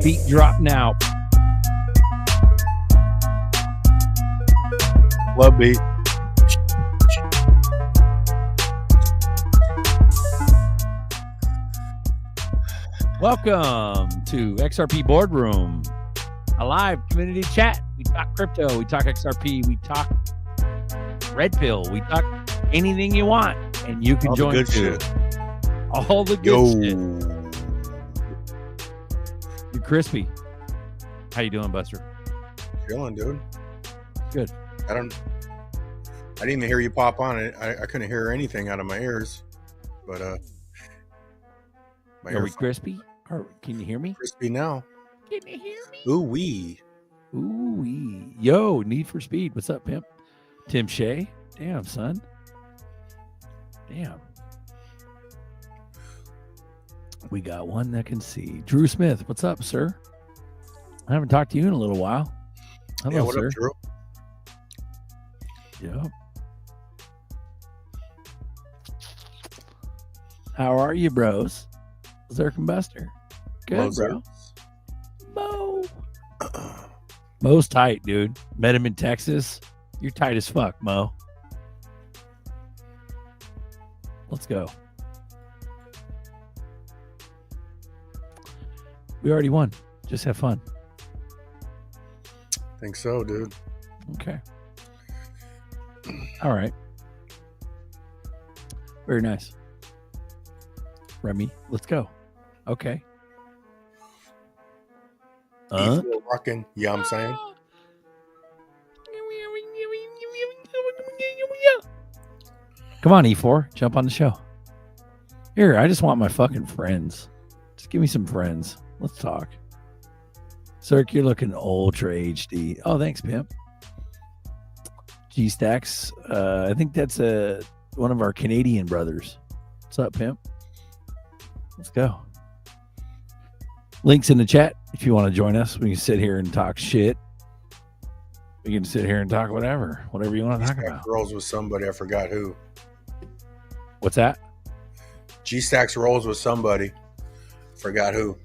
Beat drop now. Love beat. Welcome to XRP Boardroom, a live community chat. We talk crypto, we talk XRP, we talk red pill, we talk anything you want, and you can join too. All the good shit. You're crispy. How you doing, Buster? Chilling, dude. Good. I didn't even hear you pop on it. I couldn't hear anything out of my ears, but Are we crispy? Or can you hear me? Crispy now. Can you hear me? Ooh wee. Ooh wee. Yo, Need for Speed. What's up, pimp? Tim Shea. Damn, son. Damn. We got one that can see. Drew Smith. What's up, sir? I haven't talked to you in a little while. Hello, what sir. up, Drew? Yep. How are you, bros? ZRK BUSTER. Good, bro. Mo. Mo's tight, dude. Met him in Texas. You're tight as fuck, Mo. Let's go. We already won. Just have fun. Think so, dude. Okay. All right. Very nice. Remy, let's go. Okay. Rocking. Yeah, I'm saying. Come on, E4. Jump on the show. Here, I just want my fucking friends. Just give me some friends. Let's talk. Cirque, you're looking ultra HD. Oh, thanks, pimp. G-Stacks. I think that's one of our Canadian brothers. What's up, pimp? Let's go. Links in the chat if you want to join us. We can sit here and talk shit. We can sit here and talk whatever you want to talk about. Rolls with somebody. I forgot who. What's that? G-Stacks rolls with somebody. Forgot who.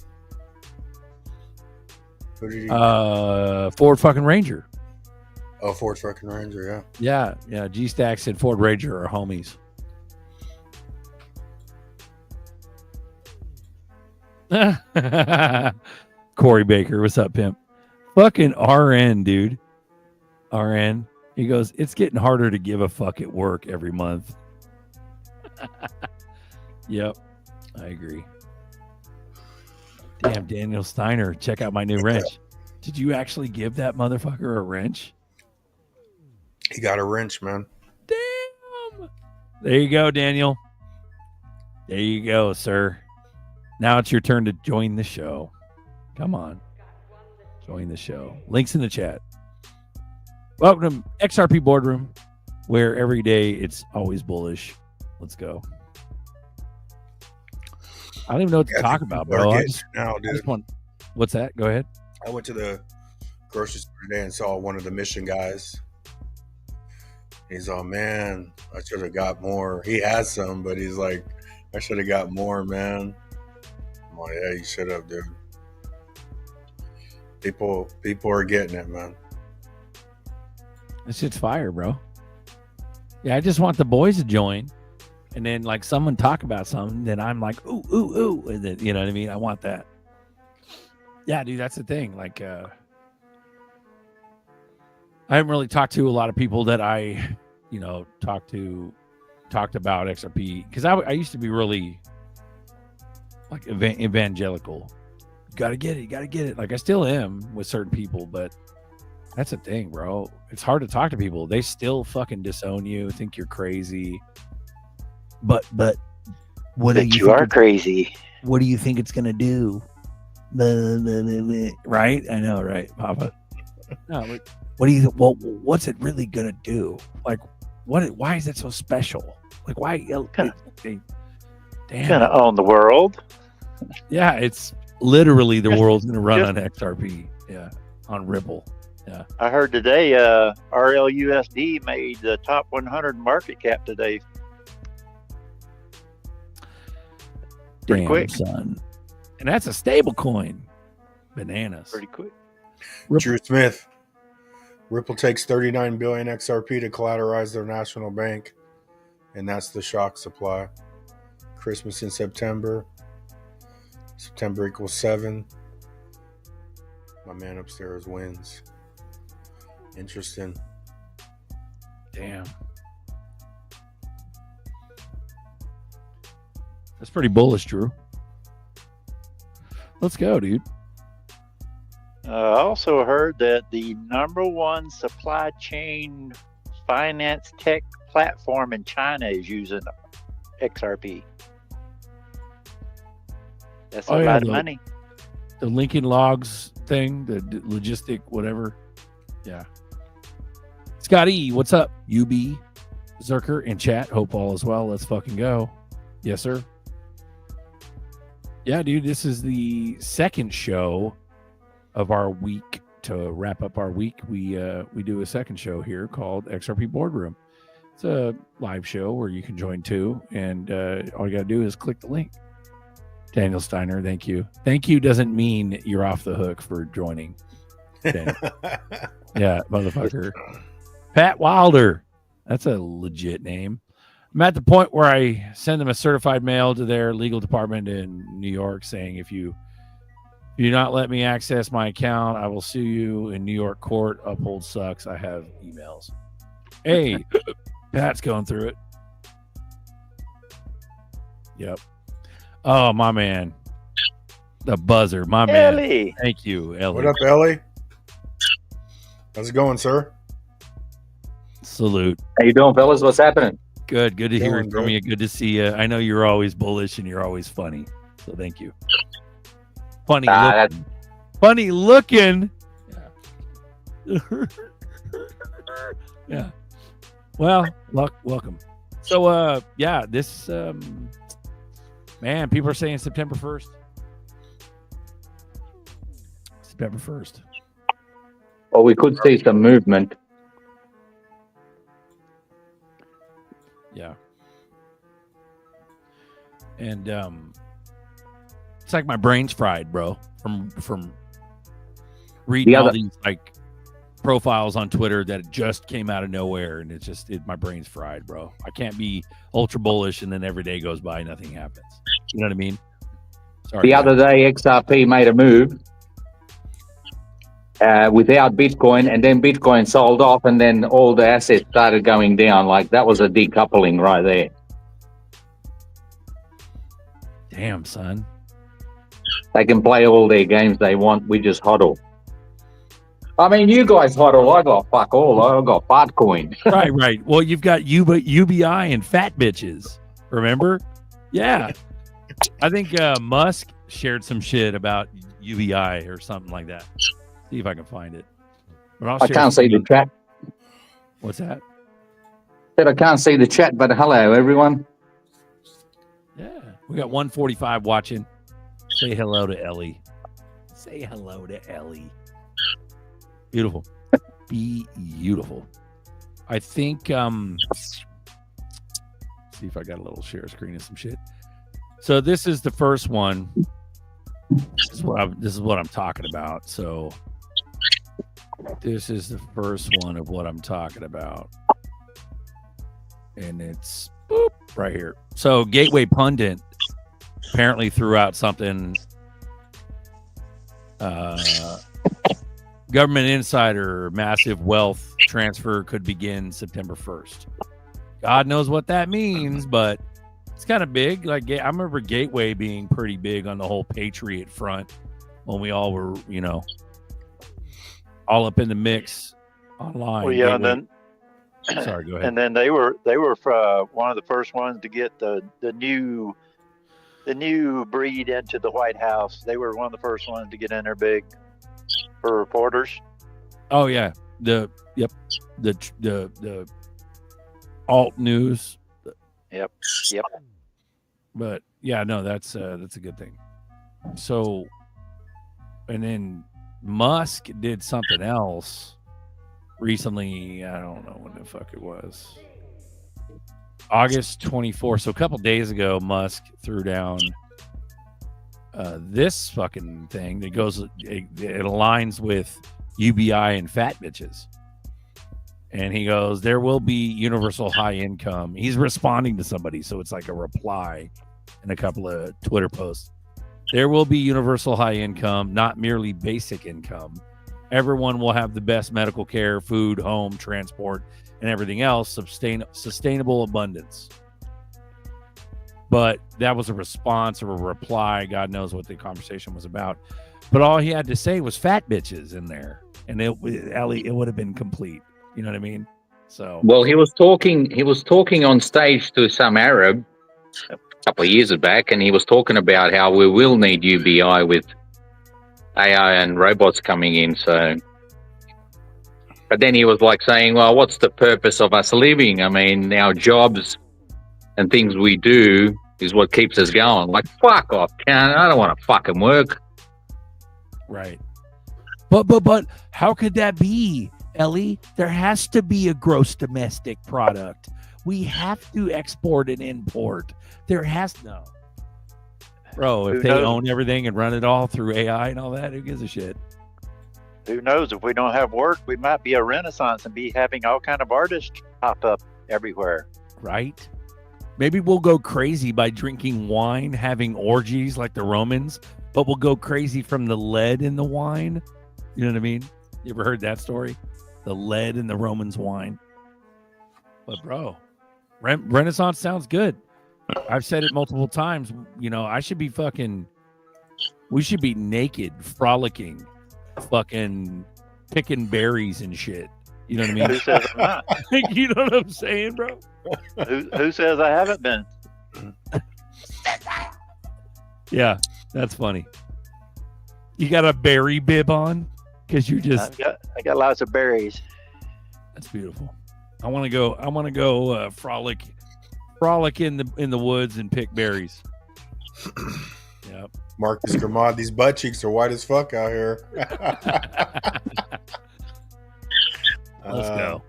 Who did he? Ford fucking Ranger. Oh, Ford fucking Ranger, yeah. Yeah. G-Stacks and Ford Ranger are homies. Corey Baker, what's up, pimp? Fucking RN, dude. RN. He goes, it's getting harder to give a fuck at work every month. Yep, I agree. Damn, Daniel Steiner, check out my new wrench. Did you actually give that motherfucker a wrench? He got a wrench, man. Damn. There you go, Daniel. There you go, sir. Now it's your turn to join the show. Come on. Join the show. Links in the chat. Welcome to XRP Boardroom, where every day it's always bullish. Let's go. I don't even know what to talk about, bro. What's that? Go ahead. I went to the grocery store today and saw one of the Mission guys. He's all, man, I should have got more. He has some, but he's like, I should have got more, man. I'm like, yeah, you should have, dude. People are getting it, man. This shit's fire, bro. Yeah, I just want the boys to join, and then like someone talk about something, then I'm like, ooh, ooh, ooh, and then, you know what I mean? I want that. Yeah, dude, that's the thing. Like, I haven't really talked to a lot of people that I, talked about XRP, because I used to be really like evangelical. You gotta get it. Like I still am with certain people, but that's the thing, bro. It's hard to talk to people. They still fucking disown you, think you're crazy. But what do you are crazy? What do you think it's gonna do? Right? I know, right, Papa? No, what do you? Well, what's it really gonna do? Like, what? Why is it so special? Like, why? Damn. Gonna own the world. Yeah, it's literally the world's gonna run on XRP. Yeah, on Ripple. Yeah. I heard today RLUSD made the top 100 market cap today. Pretty quick, son. And that's a stable coin. Bananas. pretty quick. Drew Smith. Ripple takes 39 billion XRP to collateralize their national bank, and that's the shock supply. Christmas in September. September equals 7. My man upstairs wins. Interesting. Damn. That's pretty bullish, Drew. Let's go, dude. I also heard that the #1 supply chain finance tech platform in China is using XRP. That's a lot of money. The Lincoln Logs thing, the logistic, whatever. Yeah. Scotty, what's up? UB, Zerker, in chat. Hope all is well. Let's fucking go. Yes, sir. Yeah, dude, this is the second show of our week. To wrap up our week, we do a second show here called XRP Boardroom. It's a live show where you can join too, and all you gotta do is click the link. Daniel Steiner, thank you. Thank you doesn't mean you're off the hook for joining. Yeah, motherfucker. Pat Wilder, that's a legit name. I'm at the point where I send them a certified mail to their legal department in New York saying, if you do not let me access my account, I will sue you in New York court. Uphold sucks. I have emails. Hey, Pat's going through it. Yep. Oh, my man. The buzzer. My man. Ellie. Thank you, Ellie. What up, Ellie? How's it going, sir? Salute. How you doing, fellas? What's happening? Good to hear Doing from good. you. Good to see you. I know you're always bullish and you're always funny. So thank you. Funny looking. Funny looking. Yeah. Yeah. Well, welcome. So yeah, this man, people are saying September 1st. September 1st. Well, we could see some movement. Yeah. And it's like my brain's fried, bro, from reading all these like profiles on Twitter that just came out of nowhere, and it's just my brain's fried, bro. I can't be ultra bullish and then every day goes by, nothing happens. You know what I mean? Sorry. The other day, XRP made a move without Bitcoin, and then Bitcoin sold off, and then all the assets started going down. Like, that was a decoupling right there. Damn, son. They can play all their games they want. We just hodl. I mean, you guys hodl. I got fuck all. I got Bitcoin. Right. Well, you've got UBI and fat bitches. Remember? Yeah. I think Musk shared some shit about UBI or something like that. See if I can find it. But I can't see the chat. What's that? Said I can't see the chat, but hello, everyone. Yeah. We got 145 watching. Say hello to Ellie. Say hello to Ellie. Beautiful. Beautiful. I think see if I got a little share screen of some shit. So this is the first one. This is what I'm talking about. So this is the first one of what I'm talking about. And it's boop, right here. So Gateway Pundit apparently threw out something. Government insider, massive wealth transfer could begin September 1st. God knows what that means, but it's kind of big. Like, I remember Gateway being pretty big on the whole Patriot front when we all were, all up in the mix online. Well, yeah, Gateway. and then sorry, go ahead. And then they were one of the first ones to get the new breed into the White House. They were one of the first ones to get in there big for reporters. Oh yeah, the alt news. Yep. But yeah, no, that's a good thing. So, and then Musk did something else recently. I don't know when the fuck it was. August 24th. So a couple days ago, Musk threw down this fucking thing that goes, it aligns with UBI and fat bitches. And he goes, there will be universal high income. He's responding to somebody, so it's like a reply in a couple of Twitter posts. There will be universal high income, not merely basic income. Everyone will have the best medical care, food, home, transport, and everything else, sustainable abundance. But that was a response or a reply. God knows what the conversation was about. But all he had to say was fat bitches in there. And it would have been complete. You know what I mean? So, well, he was talking on stage to some Arab a couple of years back, and he was talking about how we will need UBI with AI and robots coming in. So, but then he was like saying, well, what's the purpose of us living? I mean, our jobs and things we do is what keeps us going. Like, fuck off, cunt. I don't want to fucking work. Right. But how could that be, Ellie? There has to be a gross domestic product. We have to export and import. There has no. Bro, if they own everything and run it all through AI and all that, who gives a shit? Who knows? If we don't have work, we might be a renaissance and be having all kind of artists pop up everywhere. Right? Maybe we'll go crazy by drinking wine, having orgies like the Romans, but we'll go crazy from the lead in the wine. You know what I mean? You ever heard that story? The lead in the Romans wine. But bro, Renaissance sounds good. I've said it multiple times. You know, we should be naked, frolicking, fucking picking berries and shit. You know what I mean? Who says I'm not? You know what I'm saying, bro? Who says I haven't been? Yeah, that's funny. You got a berry bib on? Because you're just I got lots of berries. That's beautiful. I want to go frolic in the woods and pick berries. Yep. Marcus Gramad, these butt cheeks are white as fuck out here. Let's go.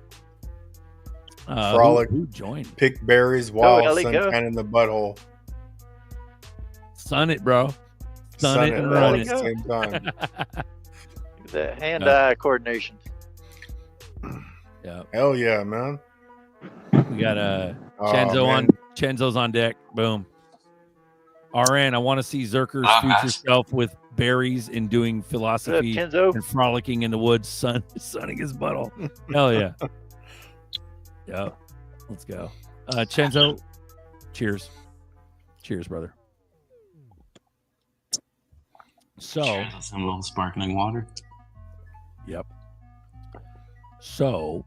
Frolic. Who joined? Pick berries while Ellie, sunshine in the butthole. Sun it, bro. Sun it and all run at it. the same time. The hand-eye coordination. Yeah. Hell yeah, man. We got Chenzo's on deck. Boom. RN, I want to see Zerker's future self with berries and doing philosophy and frolicking in the woods, sunning his butthole. Hell yeah. Yeah. Let's go. Chenzo, cheers. Cheers, brother. So, some little sparkling water. Yep. So,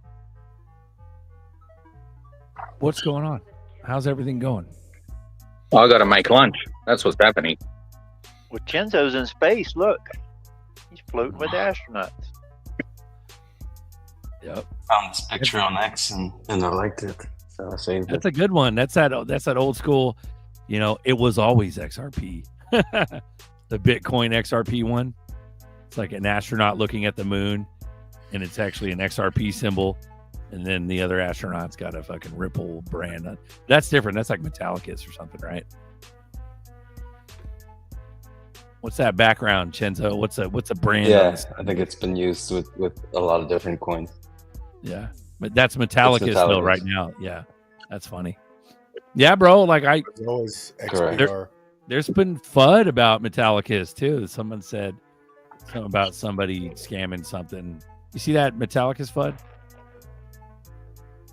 what's going on? How's everything going? I got to make lunch. That's what's happening. Well, Chenzo's in space. Look, he's floating with the astronauts. Yep. Found this picture on X and I liked it, so I saved it. That's a good one. That's that old school. You know, it was always XRP. The Bitcoin XRP one. It's like an astronaut looking at the moon, and it's actually an XRP symbol. And then the other astronaut's got a fucking Ripple brand on. That's different. That's like Metallicus or something, right? What's that background, Chenzo? What's a brand? Yeah, I think it's been used with a lot of different coins. Yeah, but that's Metallicus though right now. Yeah, that's funny. Yeah, bro. Like It's always XPR. There's been FUD about Metallicus too. Someone said something about somebody scamming something. You see that Metallicus FUD?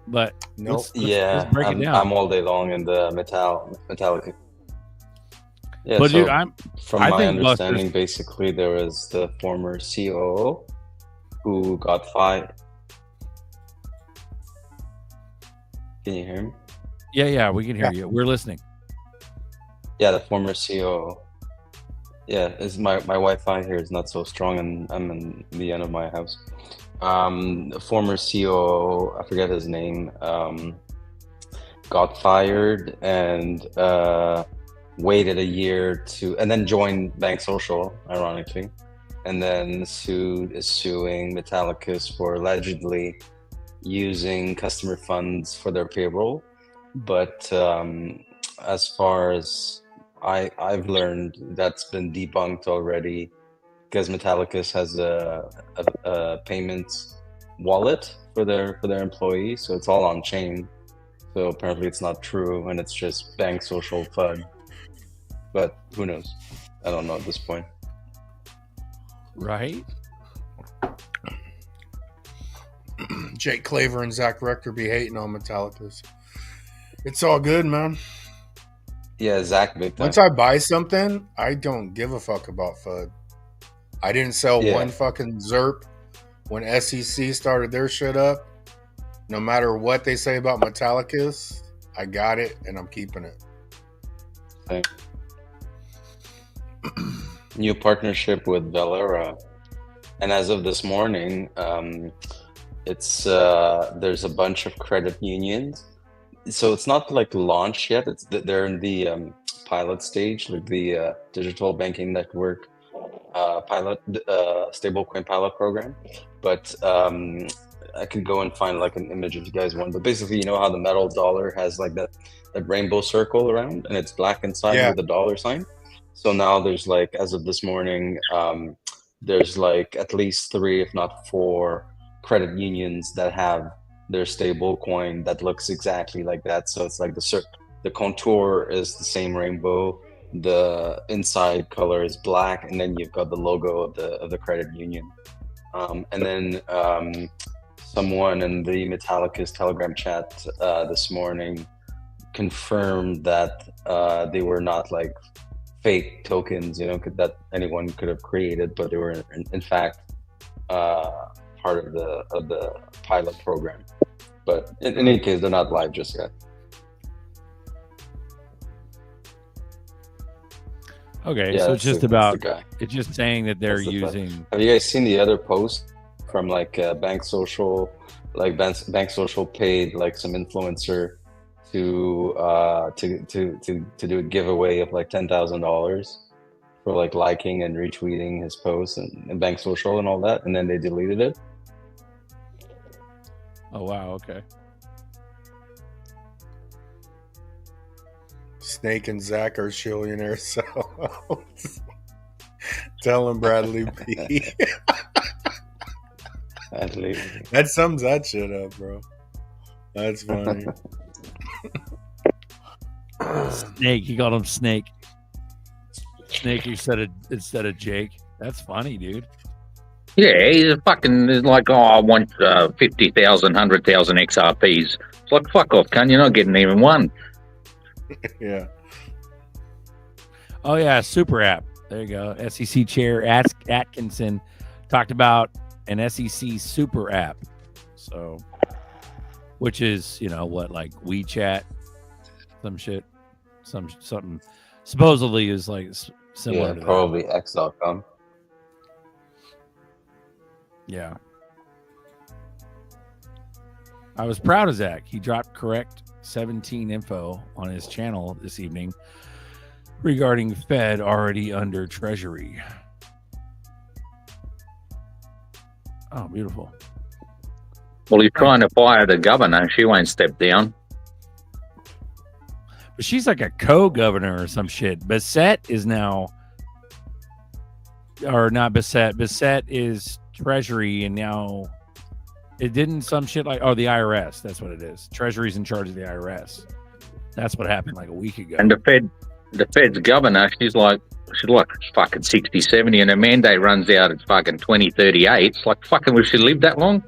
But Nope. let's break it down. I'm all day long in the Metallica. Yeah, but so dude, from I my think understanding, basically there was the former COO who got fired. Can you hear me? Yeah, we can hear you. We're listening. Yeah, the former COO. Yeah, my Wi-Fi here is not so strong, and I'm in the end of my house. The former COO, I forget his name, got fired and waited a year and then joined Bank Social, ironically, and then is suing Metallicus for allegedly using customer funds for their payroll. But as far as I've learned that's been debunked already because Metallicus has a payments wallet for their employees, so it's all on chain. So apparently it's not true, and it's just bank social FUD. But who knows? I don't know at this point. Right? Jake Claver and Zach Rector be hating on Metallicus. It's all good, man. Yeah, Zach, big time. Once I buy something, I don't give a fuck about FUD. I didn't sell one fucking ZERP when SEC started their shit up. No matter what they say about Metallicus, I got it and I'm keeping it. Okay. New partnership with Valera, and as of this morning, it's there's a bunch of credit unions. So it's not like launched yet. They're in the pilot stage, like the digital banking network pilot stablecoin pilot program. But I could go and find like an image if you guys want. But basically, you know how the metal dollar has like that rainbow circle around, and it's black inside with a dollar sign. So now there's like, as of this morning, there's like at least 3, if not 4, credit unions that have their stable coin that looks exactly like that. So it's like the contour is the same rainbow, the inside color is black, and then you've got the logo of the credit union. And then someone in the Metallicus Telegram chat this morning confirmed that they were not like fake tokens, you know, that anyone could have created, but they were in fact part of the pilot program. But in any case, they're not live just yet. Okay, so it's just it's just saying that they're using. Have you guys seen the other post from like Bank Social? Like Bank Social paid like some influencer to do a giveaway of like $10,000 for like liking and retweeting his posts and Bank Social and all that, and then they deleted it. Oh wow, okay. Snake and Zach are trillionaire sellouts. Tell him Bradley B. That sums that shit up, bro. That's funny. Snake, he called him Snake. Snake instead of Jake. That's funny, dude. Yeah, he's like, oh, I want 50,000, 100,000 XRPs. It's like, fuck off, cunt. You're not getting even one. Yeah. Oh yeah, super app. There you go. SEC Chair Atkinson talked about an SEC super app. So, which is, you know what, like WeChat, some shit, something supposedly is like similar to probably that. X.com. Yeah. I was proud of Zach. He dropped correct 17 info on his channel this evening regarding Fed already under Treasury. Oh, beautiful. Well, he's trying to fire the governor. She won't step down. But she's like a co-governor or some shit. Bissett is now, or not Bissett. Bissett is Treasury, and now it didn't some shit like, oh, the IRS. That's what it is. Treasury's in charge of the IRS. That's what happened like a week ago. And the Fed's governor, she's like fucking 60, 70, and her mandate runs out at fucking 2038. It's like, fucking, we should live that long?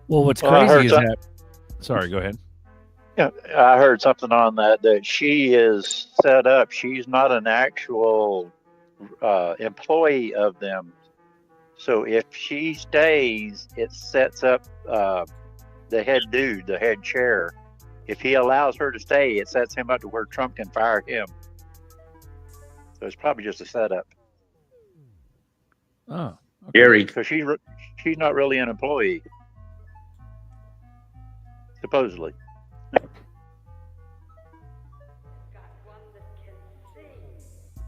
Well, what's crazy is that... Sorry, go ahead. Yeah, I heard something on that she is set up. She's not an actual employee of them. So if she stays, it sets up the head dude, the head chair. If he allows her to stay, it sets him up to where Trump can fire him. So it's probably just a setup. Oh, okay. Gary. So she's not really an employee, supposedly.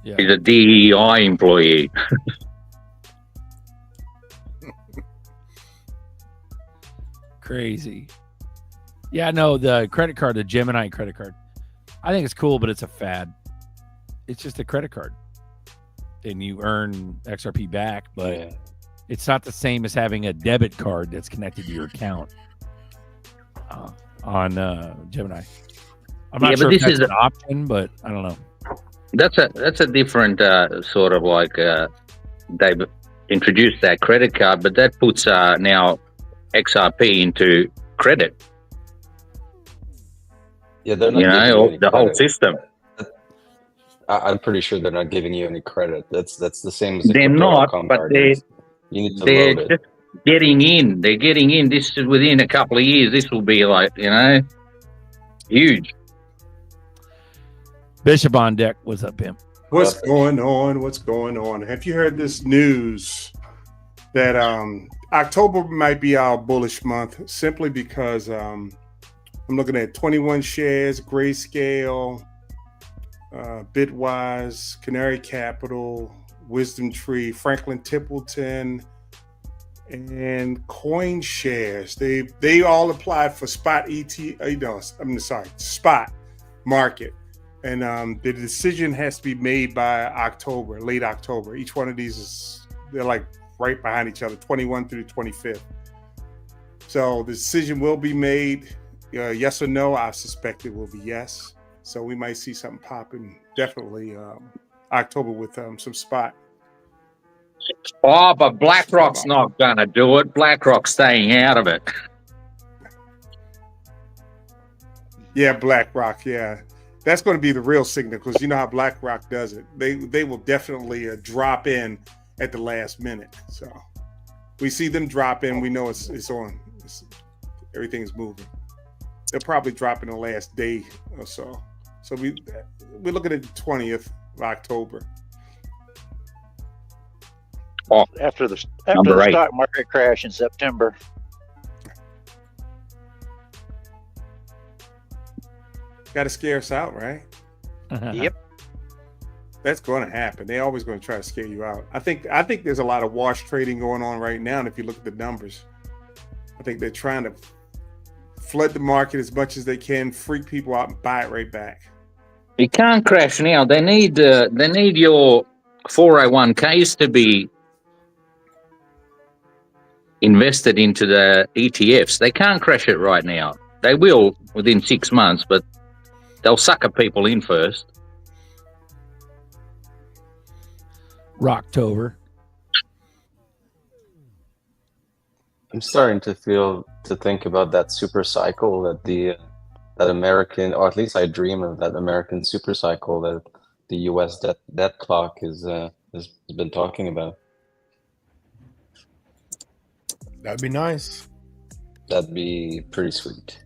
Yeah. He's a DEI employee. Crazy. Yeah, no, the credit card, the Gemini credit card. I think it's cool, but it's a fad. It's just a credit card, and you earn XRP back, but Yeah. it's not the same as having a debit card that's connected to your account on Gemini. I'm not Yeah, sure but if this that's is an option, but I don't know. that's a different sort of like they've introduced that credit card, but that puts now XRP into credit. Yeah, they're not You giving you know, any the whole credit. system. I'm pretty sure they're not giving you any credit. That's the same as the They're crypto not, outcome but charges. You need to they're load it. just getting in. They're getting in. This is within a couple of years. This will be like, you know, huge. Bishop on deck. What's up, pimp? What's going on? What's going on? Have you heard this news that October might be our bullish month simply because I'm looking at 21 shares, Grayscale, Bitwise, Canary Capital, Wisdom Tree, Franklin Templeton, and Coin Shares. They all applied for spot spot market. And the decision has to be made by October, late October. Each one of these they're like right behind each other, 21 through the 25th. So the decision will be made, yes or no. I suspect it will be yes. So we might see something popping definitely October with some spot. Oh, but BlackRock's not going to do it. BlackRock's staying out of it. Yeah, BlackRock, yeah. That's going to be the real signal because you know how BlackRock does it. They will definitely drop in at the last minute. So we see them drop in. We know it's on. Everything's moving. They'll probably drop in the last day or so. So we're looking at the 20th of October. Oh, After the Number 8. stock market crash in September. Got to scare us out, right? Yep. That's going to happen. They're always going to try to scare you out. I think there's a lot of wash trading going on right now. And if you look at the numbers, I think they're trying to flood the market as much as they can, freak people out, and buy it right back. It can't crash now. They need your 401ks to be invested into the ETFs. They can't crash it right now. They will within 6 months, but they'll sucker people in first. Rocktober. I'm starting to think about that super cycle that that American, or at least I dream of that American super cycle that the U.S. debt clock has been talking about. That'd be nice. That'd be pretty sweet.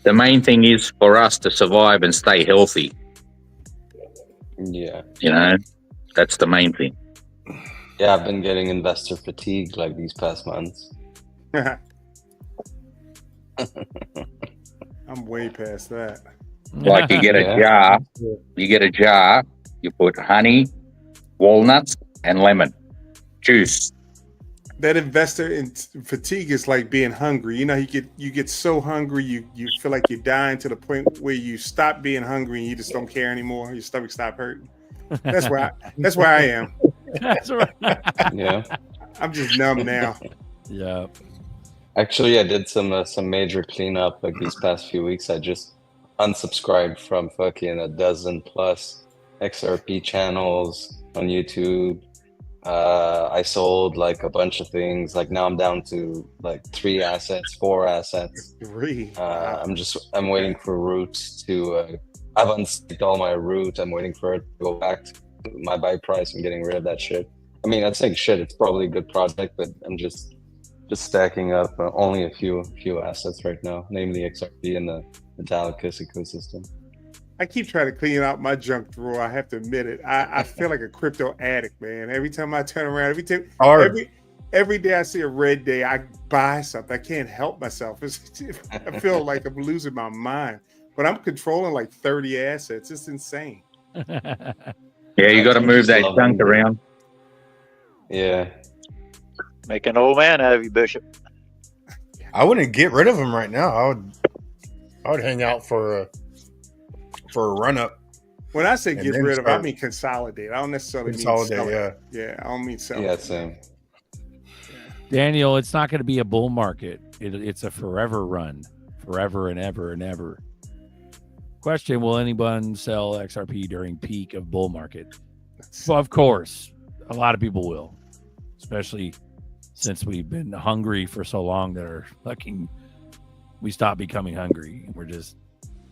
The main thing is for us to survive and stay healthy. Yeah. You know, that's the main thing. Yeah, I've been getting investor fatigue like these past months. I'm way past that. Like you get a Yeah. jar, you put honey, walnuts, and lemon juice. That investor in fatigue is like being hungry. You know, you get so hungry, you feel like you're dying to the point where you stop being hungry and you just don't care anymore. Your stomach stop hurting. That's where I am. That's right. Yeah. I'm just numb now. Yeah. Actually, I did some major cleanup like these past few weeks. I just unsubscribed from fucking a dozen plus XRP channels on YouTube. I sold like a bunch of things. Like now I'm down to like 4 assets. 3. I'm waiting for Root to. I've unstaked all my Root. I'm waiting for it to go back to my buy price. I'm getting rid of that shit. I mean, I'd say shit. It's probably a good project, but I'm just stacking up only a few assets right now, namely XRP and the Metallicus ecosystem. I keep trying to clean out my junk drawer. I have to admit it. I feel like a crypto addict, man. Every time I turn around, every day I see a red day, I buy something. I can't help myself. I feel like I'm losing my mind. But I'm controlling like 30 assets. It's insane. Yeah, you got to move that junk around. Yeah. Make an old man out of you, Bishop. I wouldn't get rid of them right now. I would hang out for a run up. When I say And get then rid of, I start- mean consolidate. I don't necessarily Consolidate, mean sell yeah. it. Yeah, I don't mean sell Yeah, it. same. Daniel, it's not going to be a bull market. It's a forever run, forever and ever and ever. Question: will anyone sell XRP during peak of bull market? Well, of course, a lot of people will, especially since we've been hungry for so long that our we stopped becoming hungry and we're just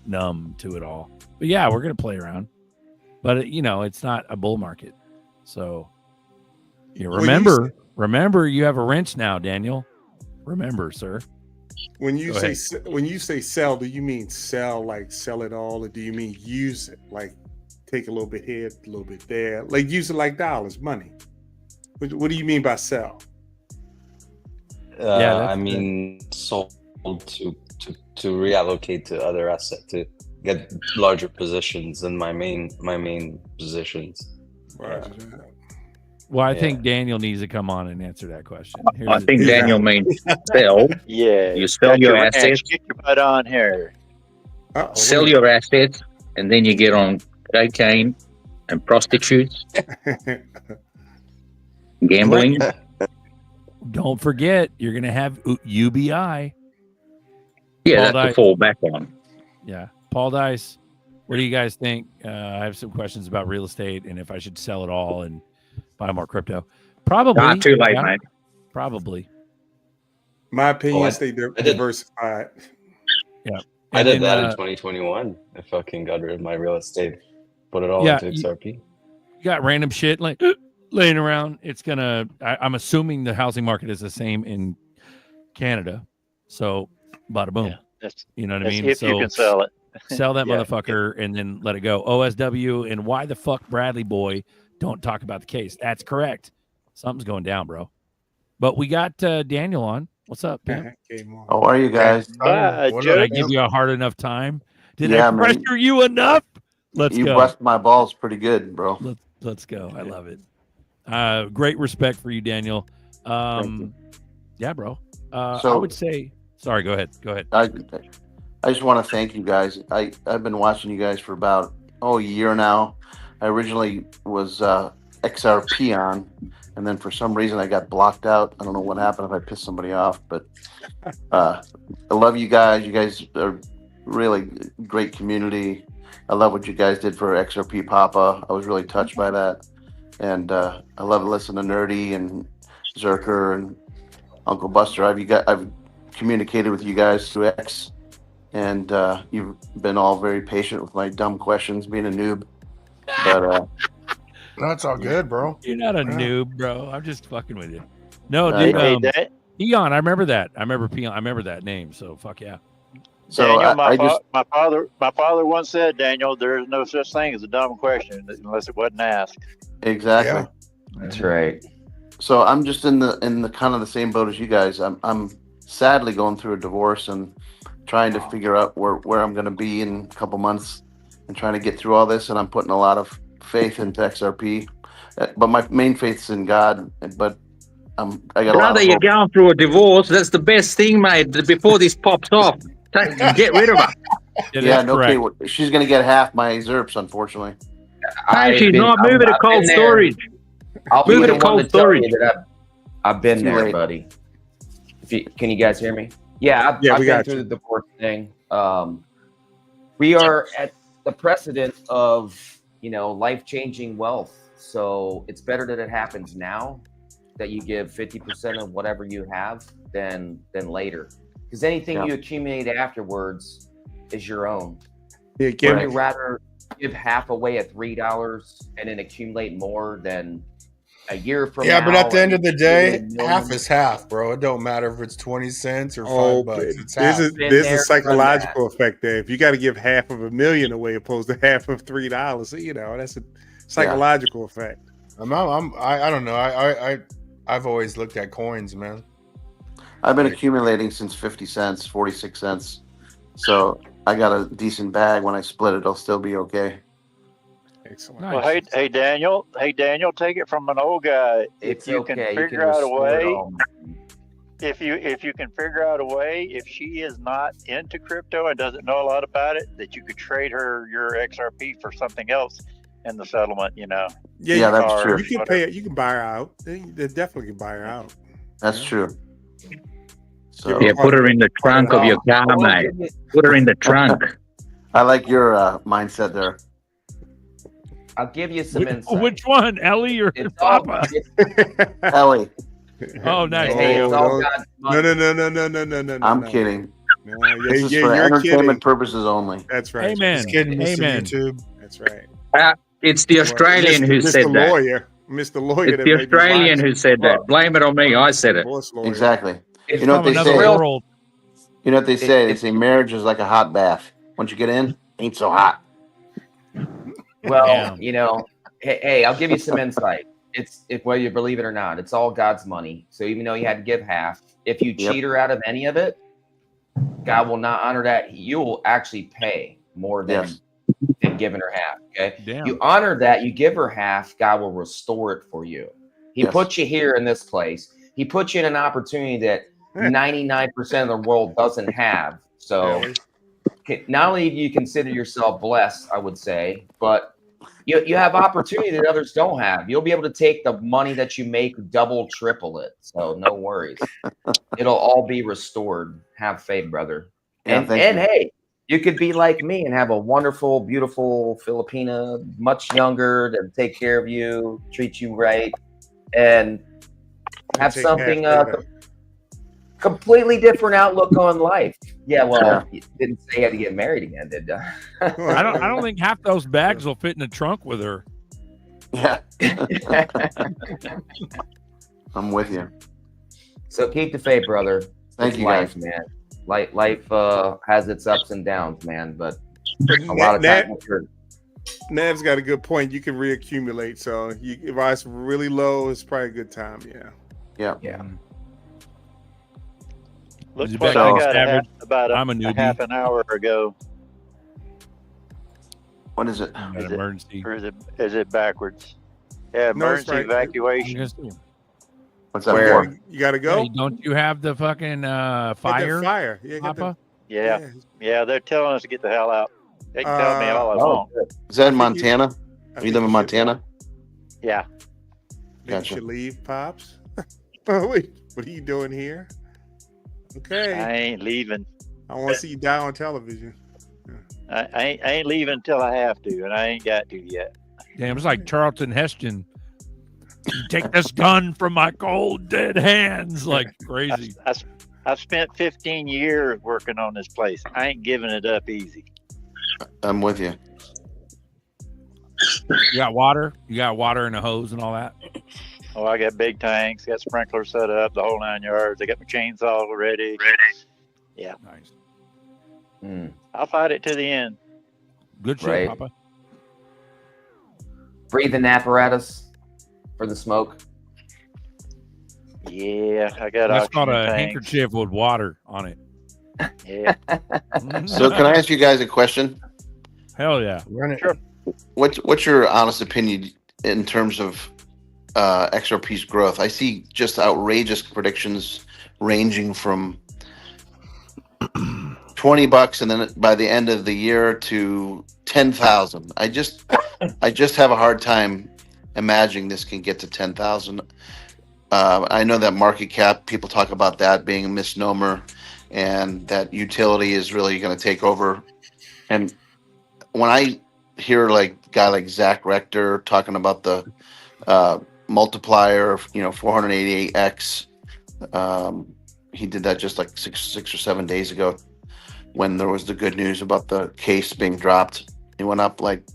numb to it all. But yeah, we're gonna play around, but it's not a bull market. So remember, you have a wrench now, Daniel. Remember, sir. When you Go say sell, do you mean sell like sell it all, or do you mean use it like take a little bit here, a little bit there, like use it like dollars, money? What do you mean by sell? I mean sold to reallocate to other assets to get larger positions than my main positions. Right. Well, I think Daniel needs to come on and answer that question. I think Daniel means sell. Yeah. You sell your assets. Get your butt on here. Sell your assets, and then you get on cocaine and prostitutes, gambling. Don't forget, you're going to have UBI. Yeah, Paul that's to fall back on. Yeah. Paul Dice, what do you guys think? I have some questions about real estate and if I should sell it all and buy more crypto. Probably. Not too late, mate. Probably. My opinion is they diversified. Yeah. I did that in 2021. I fucking got rid of my real estate, put it all into XRP. You got random shit like laying around. It's gonna. I'm assuming the housing market is the same in Canada. So, bada boom. Yeah, you know what I mean? If you can sell it, sell that motherfucker and then let it go. OSW and why the fuck Bradley boy don't talk about the case? That's correct. Something's going down, bro. But we got Daniel on. What's up, man? How are you guys? Did I give you a hard enough time? Did I pressure you enough? Let's go. You bust my balls pretty good, bro. Let's go. I love it. Great respect for you, Daniel. Yeah, bro. I would say. Sorry, go ahead. I just want to thank you guys. I've been watching you guys for about a year now. I originally was XRP on, and then for some reason I got blocked out. I don't know what happened, if I pissed somebody off, but I love you guys. You guys are really great community. I love what you guys did for XRP Papa. I was really touched by that. And I love to listen to Nerdy and ZRK and Uncle Buster. I've communicated with you guys through X, and you've been all very patient with my dumb questions, being a noob. But that's all good, bro. You're not a noob, bro. I'm just fucking with you. No, dude. Peon, I remember that. I remember that name. So fuck yeah. So Daniel, my father once said, Daniel, there is no such thing as a dumb question unless it wasn't asked. Exactly. Yeah. That's right. So I'm just in the kind of the same boat as you guys. I'm sadly going through a divorce and trying to figure out where I'm going to be in a couple months and trying to get through all this. And I'm putting a lot of faith into XRP, but my main faith's in God. But I got a lot of you're going through a divorce. That's the best thing, mate. Before this pops off, get rid of her. Okay. She's going to get half my ZRPs, unfortunately. She's not. Move it to cold storage. I'll move it to cold storage. I've been there, buddy. Can you guys hear me? Yeah, I've been through the divorce thing. We are at the precedent of life-changing wealth. So it's better that it happens now, that you give 50% of whatever you have than later. Because anything you accumulate afterwards is your own. Would you rather give half away at $3 and then accumulate more than a year from now? Yeah, but at the end of the day, half is half, bro. It don't matter if it's 20 cents or $5. It's half. There's a psychological effect there. If you got to give half of $1 million away opposed to half of $3, that's a psychological effect. I don't know. I've always looked at coins, man. I've been accumulating since 50 cents, 46 cents. So I got a decent bag. When I split it, I'll still be okay. Excellent. Well, hey Daniel, take it from an old guy. If you can figure out a way, if you can figure out a way, if she is not into crypto and doesn't know a lot about it, that you could trade her your XRP for something else in the settlement, you know. Yeah, that's true. You can pay it. You can buy her out. They definitely can buy her out. That's true. So Yeah, put her in the trunk of your car, mate. Put her in the trunk. I like your mindset there. I'll give you some insight. Which one, Ellie or It's all, Papa? Ellie. Oh, nice. Hey, it's all God's money. No. I'm kidding. This is for you're entertainment kidding. purposes only. That's right. Amen. Just kidding, Mr. Amen. YouTube. That's right. It's the Australian who said that. Lawyer. Mr. Lawyer. It's the Australian who said that. Blame it on me. I said it. Exactly. It's You know what they Another say? world. You know what they say? They say marriage is like a hot bath. Once you get in, ain't so hot. Well, Damn. you know, hey, I'll give you some insight. It's if whether you believe it or not, it's all God's money. So even though you had to give half, if you cheat her out of any of it, God will not honor that. You will actually pay more than giving her half. Okay. Damn. You honor that, you give her half, God will restore it for you. He put you here in this place. He put you in an opportunity that 99% of the world doesn't have. So not only do you consider yourself blessed, I would say, but you have opportunity that others don't have. You'll be able to take the money that you make, double, triple it. So no worries. It'll all be restored. Have faith, brother. And hey, you could be like me and have a wonderful, beautiful Filipina, much younger, to take care of you, treat you right, and have something completely different outlook on life. Yeah, well, you didn't say you had to get married again, did you? I don't think half those bags will fit in the trunk with her. Yeah. I'm with you. So keep the faith, brother. Thank It's you, life, guys. man. Life has its ups and downs, man. But a lot of times, Nav's got a good point. You can reaccumulate. So if it's really low, it's probably a good time. Yeah. Looks Is it like back I on got average? about I'm a a newbie. half an hour ago. What is it? An emergency. Or is it backwards? Yeah, No, it's emergency right. evacuation. What's that Where? for? You got to go? Hey, don't you have the fucking Get fire, that fire. Yeah, get Papa? Yeah, they're telling us to get the hell out. They can tell me all I want. Is that in Montana? You live in Montana? Yeah. You should leave, Pops. Wait, what are you doing here? Okay. I ain't leaving. I want to see you die on television. I ain't leaving until I have to, and I ain't got to yet. Damn, it's like Charlton Heston. You take this gun from my cold, dead hands. Like crazy. I've spent 15 years working on this place. I ain't giving it up easy. I'm with you. You got water? You got water and a hose and all that? Oh, I got big tanks, got sprinklers set up, the whole 9 yards. I got my chainsaw ready. Yeah. Nice. I'll fight it to the end. Good shit, Right. Papa. breathing apparatus for the smoke. Yeah, I got That's called oxygen a tanks. handkerchief with water on it. Yeah. So can I ask you guys a question? Hell yeah. Run it. Sure. What's your honest opinion in terms of XRP's growth? I see just outrageous predictions ranging from $20 and then by the end of the year to 10,000. I just have a hard time imagining this can get to 10,000. I know that market cap, people talk about that being a misnomer and that utility is really going to take over. And when I hear like a guy like Zach Rector talking about the multiplier of 488x, he did that just like six or 7 days ago when there was the good news about the case being dropped. It went up like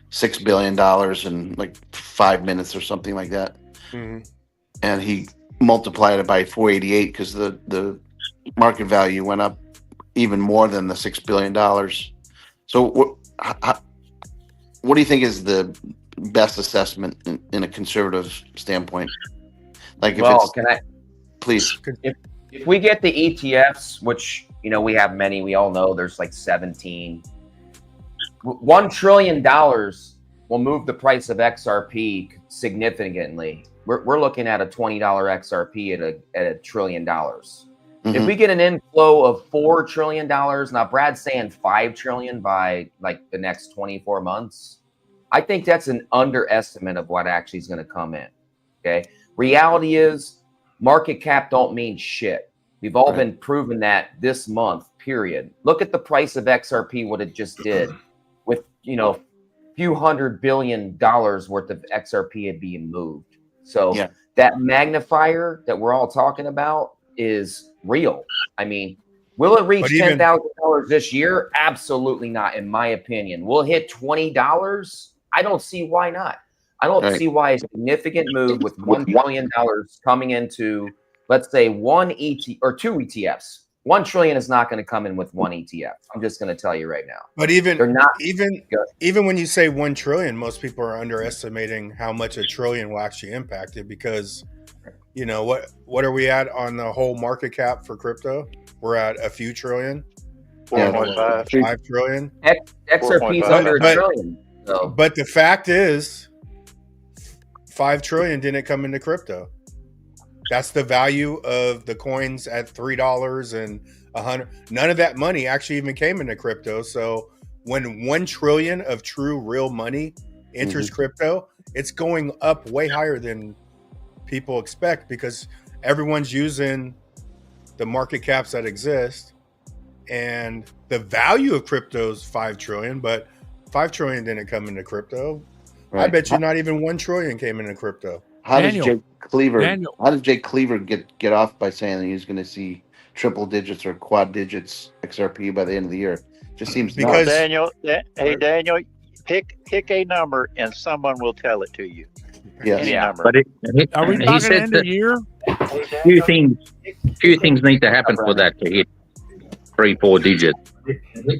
$6 billion in like 5 minutes or something like that. Mm-hmm. And he multiplied it by 488 because the market value went up even more than the $6 billion. So what do you think is the best assessment in a conservative standpoint? Like, if Well, it's, can I please. if we get the ETFs, which we have many, we all know there's like 17. $1 trillion will move the price of XRP significantly. we're looking at a $20 XRP at $1 trillion. If we get an inflow of $4 trillion, now Brad's saying $5 trillion by like the next 24 months, I think that's an underestimate of what actually is going to come in. Okay. Reality is market cap don't mean shit. We've all been proven that this month, period. Look at the price of XRP, what it just did with, you know, few $100 billion worth of XRP being moved. So that magnifier that we're all talking about is real. I mean, will it reach $10,000 this year? Absolutely not, in my opinion. Will it hit $20? I don't see why not. I don't see why a significant move with $1 trillion coming into, let's say, one ET or two ETFs. $1 trillion is not going to come in with one ETF. I'm just going to tell you right now. But even when you say 1 trillion, most people are underestimating how much a trillion will actually impact it, because you know what are we at on the whole market cap for crypto? We're at a few trillion. 4.5. 5 trillion. XRP is under $1 trillion. So. But the fact is, 5 trillion didn't come into crypto. That's the value of the coins at $3 and $100. None of that money actually even came into crypto. So when 1 trillion of true real money enters crypto, it's going up way higher than people expect, because everyone's using the market caps that exist, and the value of crypto is 5 trillion, but 5 trillion didn't come into crypto. I bet you not even 1 trillion came into crypto. How does Jake Cleaver get off by saying that he's going to see triple digits or quad digits XRP by the end of the year? Just seems because Daniel, pick a number and someone will tell it to you. Any number. But are we talking end of the year? Few things need to happen for that to hit 3-4 digits.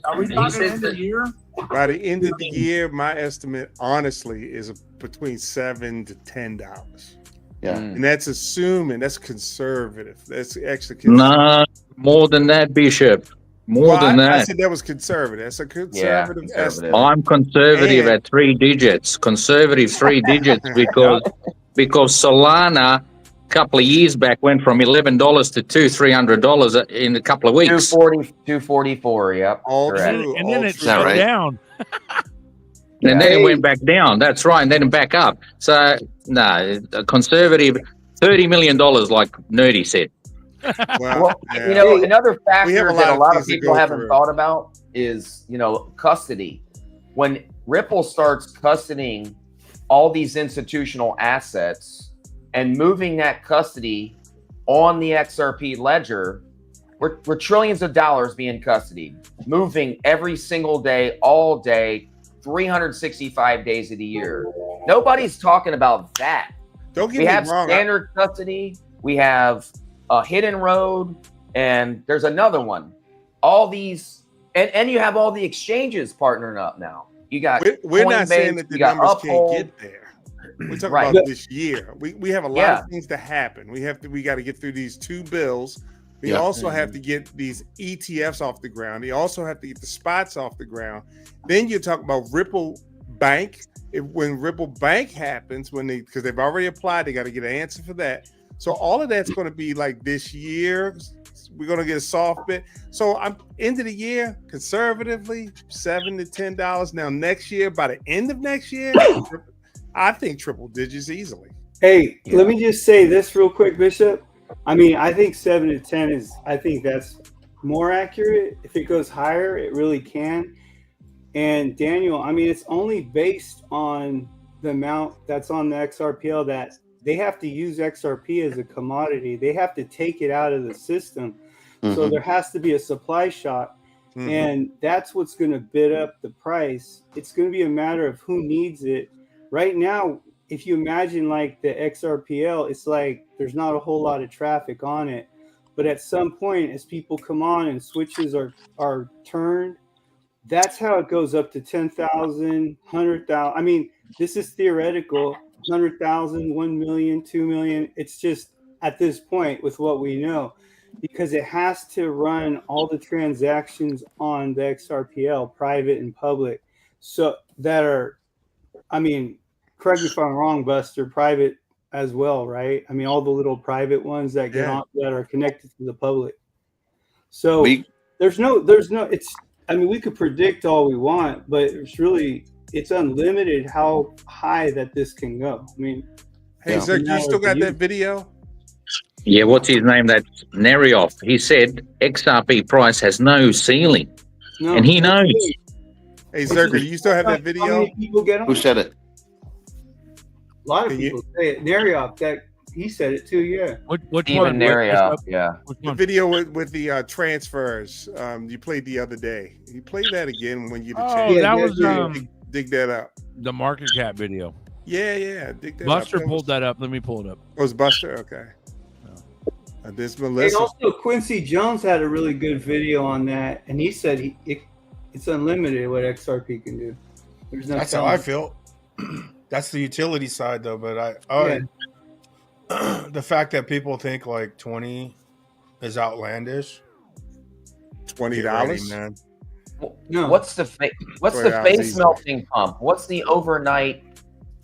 Are we talking end of the year? By the end of the year, my estimate, honestly, is between $7 to $10. Yeah, and that's assuming that's conservative. That's actually no more than that, Bishop. More than that. I said that was conservative. That's a conservative estimate. I'm conservative at 3 digits. Conservative 3 digits because Solana a couple of years back went from $11 to $300 in a couple of weeks. 244. Yep. All true. And then it shut down. And then it went back down. That's right. And then back up. So, no, a conservative $30 million, like Nerdy said. Well, you know, another factor that a lot of people haven't thought about is, you know, custody. When Ripple starts custodying all these institutional assets and moving that custody on the XRP ledger, we're trillions of dollars being custodied, moving every single day, all day, 365 days of the year. Nobody's talking about that. Don't get me wrong. We have standard custody. We have a hidden road, and there's another one. All these, and you have all the exchanges partnering up now. You got. We're not saying that the numbers can't get there. We're talking about this year. We have a lot of things to happen. We got to get through these 2 bills. We also have to get these ETFs off the ground. You also have to get the spots off the ground. Then you talk about Ripple Bank. When Ripple Bank happens, because they've already applied, they got to get an answer for that. So all of that's going to be like this year. We're going to get a soft bit. So I'm end of the year, conservatively, $7 to $10. Now next year, by the end of next year, I think triple digits easily. Hey, let me just say this real quick, Bishop. I mean, I think 7 to 10 I think that's more accurate. If it goes higher, it really can. And Daniel, I mean, it's only based on the amount that's on the XRPL that they have to use XRP as a commodity. They have to take it out of the system. So there has to be a supply shock. And that's what's going to bid up the price. It's going to be a matter of who needs it. Right now, if you imagine like the XRPL, it's like there's not a whole lot of traffic on it. But at some point, as people come on and switches are turned, that's how it goes up to 10,000, 100,000. I mean, this is theoretical. 100,000, 1 million, 2 million. It's just at this point with what we know, because it has to run all the transactions on the XRPL, private and public. So that are, I mean, correct me if I'm wrong, Buster, private as well, right? I mean, all the little private ones that get on that are connected to the public. So there's no. It's. I mean, we could predict all we want, but it's unlimited how high that this can go. I mean, hey, Zerk, you still got that video? Yeah, what's his name? That's Nerioff. He said XRP price has no ceiling, and he knows. Hey, Zerk, you still have that video? How many people get on? Who said it? A lot of people say it. Nerioff, he said it too. Yeah. What Even Nerioff? Yeah. The video with the transfers. You played the other day. You play that again when you that was dig that up. The market cap video. Yeah. Dig that Buster up. pulled that up. Let me pull it up. Oh, was Buster? Okay. This Melissa. And also Quincy Jones had a really good video on that, and he said it's unlimited what XRP can do. There's no. That's how I feel. That's the utility side, though. But the fact that people think like 20 is outlandish. $20, man. No. What's the face melting pump? What's the overnight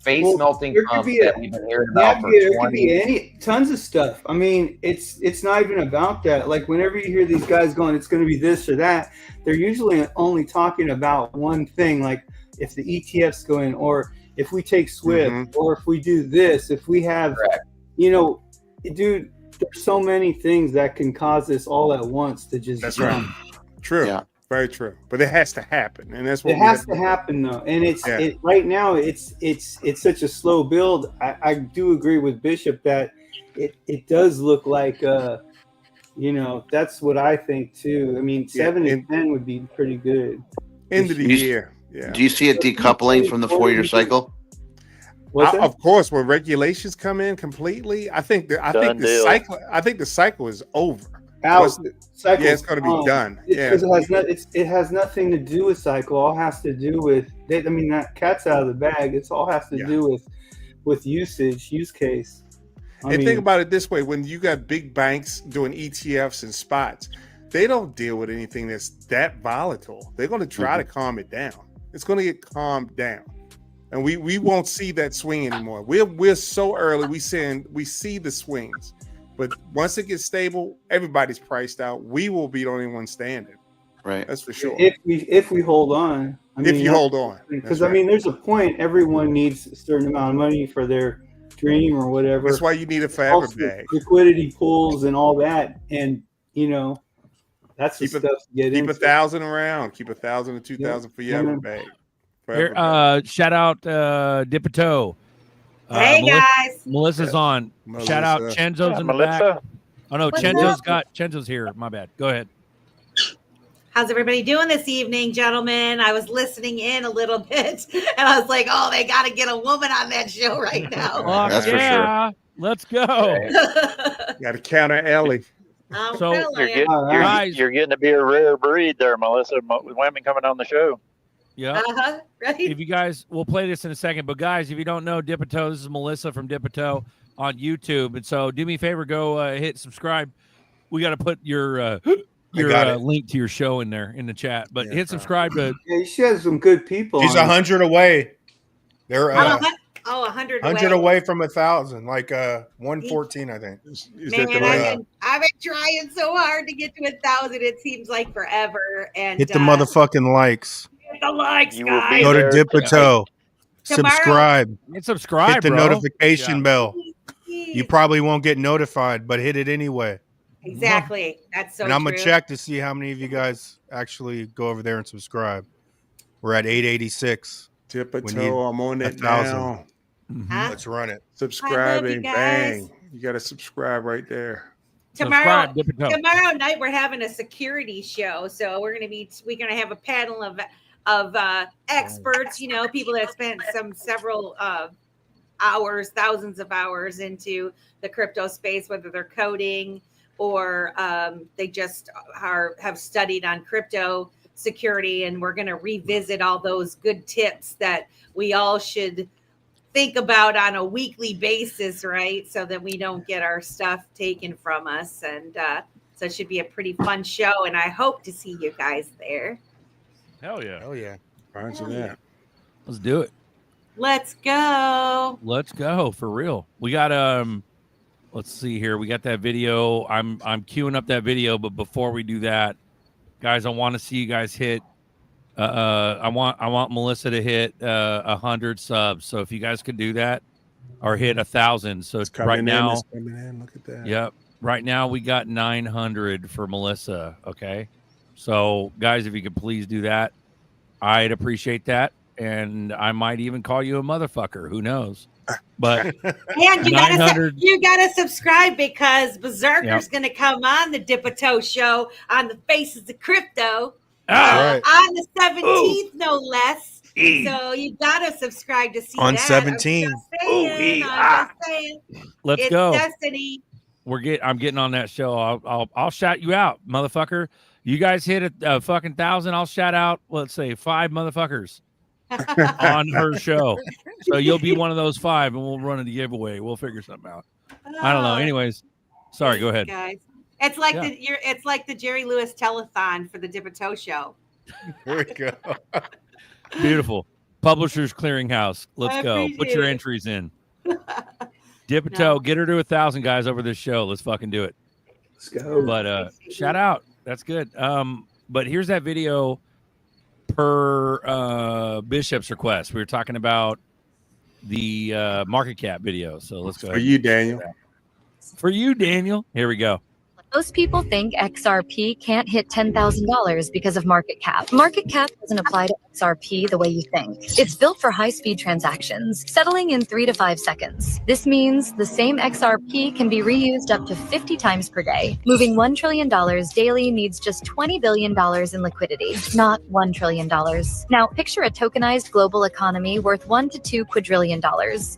face melting pump that we've been hearing about for 20 years? Could be tons of stuff. I mean, it's not even about that. Like whenever you hear these guys going, it's going to be this or that, they're usually only talking about one thing. Like if the ETFs go in, or if we take SWIFT, or if we do this, if we have, dude, there's so many things that can cause this all at once to just. That's right. True. Yeah. Very true. But it has to happen, and that's what it has to happen, though. And right now it's such a slow build. I do agree with Bishop that it does look like that's what I think too. I mean, 7 to 10 would be pretty good. End of the year. Yeah. Do you see it decoupling from the 4-year cycle? Of course, when regulations come in completely, I think the cycle is over. It's going to be done. Because it has nothing to do with cycle. All has to do with. That cat's out of the bag. It all has to do with use case. Think about it this way: when you got big banks doing ETFs and spots, they don't deal with anything that's that volatile. They're going to try to calm it down. It's going to get calmed down, and we won't see that swing anymore. We're so early. We see the swings. But once it gets stable, everybody's priced out. We will be the only one standing. Right. That's for sure. If we hold on. Hold on. Because there's a point. Everyone needs a certain amount of money for their dream or whatever. That's why you need a forever bag. Liquidity pools and all that. And that's the stuff to get into. Keep 1,000 around. Keep 1,000 to 2,000 for your bag. Here, shout out Dipito. Hey guys, Melissa's on. Shout out Chenzo's in the back. Oh no, Chenzo's here. My bad. Go ahead. How's everybody doing this evening, gentlemen? I was listening in a little bit, and I was like, "Oh, they got to get a woman on that show right now." That's for sure. Let's go. Got to counter Ellie. So you're getting to be a rare breed there, Melissa. Women coming on the show. Yeah. Right. If you guys, we'll play this in a second, but guys, if you don't know Dipito, this is Melissa from Dipito on YouTube, and so do me a favor, go hit subscribe. We got to put your link to your show in there in the chat, but hit subscribe to. Yeah, she has some good people. She's 100 away. They're 100 away from 1,000, like 114, I think. Man, I've been trying so hard to get to 1,000. It seems like forever. And hit the motherfucking likes. Hit the likes, guys. Go to Dipito. Subscribe. Hit subscribe. Hit the bro. notification bell. You probably won't get notified, but hit it anyway. Exactly. That's so. And I'm gonna check to see how many of you guys actually go over there and subscribe. We're at 886. Dipito, I'm on it now. Let's run it. Subscribing, bang! You got to subscribe right there. Tomorrow night we're having a security show, so we're gonna have a panel of experts. People that have spent several hours, thousands of hours into the crypto space, whether they're coding or they just have studied on crypto security, and we're going to revisit all those good tips that we all should think about on a weekly basis, right? So that we don't get our stuff taken from us. And so it should be a pretty fun show, and I hope to see you guys there. Hell yeah. Hell yeah. Let's do it. Let's go. Let's go for real. We got let's see here. We got that video. I'm queuing up that video, but before we do that, guys, I want to see you guys hit I want Melissa to hit 100 subs. So if you guys could do that or hit 1,000. So It's right now, it's coming in. Look at that. yep. Right now we got 900 for Melissa. Okay. So guys, if you could please do that, I'd appreciate that. And I might even call you a motherfucker. Who knows? But And you gotta subscribe because Berserker's gonna come on the Dipito show on the Faces of Crypto on the 17th, no less. So you gotta subscribe to see on that. 17. I'm just saying. Let's go. Destiny. I'm getting on that show. I'll shout you out, motherfucker. You guys hit a fucking 1,000. I'll shout out, let's say 5 motherfuckers on her show. So you'll be one of those 5 and we'll run a giveaway. We'll figure something out. I don't know. Anyways, sorry, go ahead. Guys. It's like it's like the Jerry Lewis telethon for the Dipito show. Here we go. Beautiful. Publishers Clearinghouse. Let's go. Put your entries in. Dipito, get her to 1,000 guys over this show. Let's fucking do it. Let's go. But shout out. That's good. But here's that video per Bishop's request. We were talking about the market cap video. So let's go. For you, Daniel. For you, Daniel. Here we go. Most people think XRP can't hit $10,000 because of market cap. Market cap doesn't apply to XRP the way you think. It's built for high-speed transactions, settling in 3 to 5 seconds. This means the same XRP can be reused up to 50 times per day. Moving $1 trillion daily needs just $20 billion in liquidity, not $1 trillion. Now, picture a tokenized global economy worth $1 to $2 quadrillion.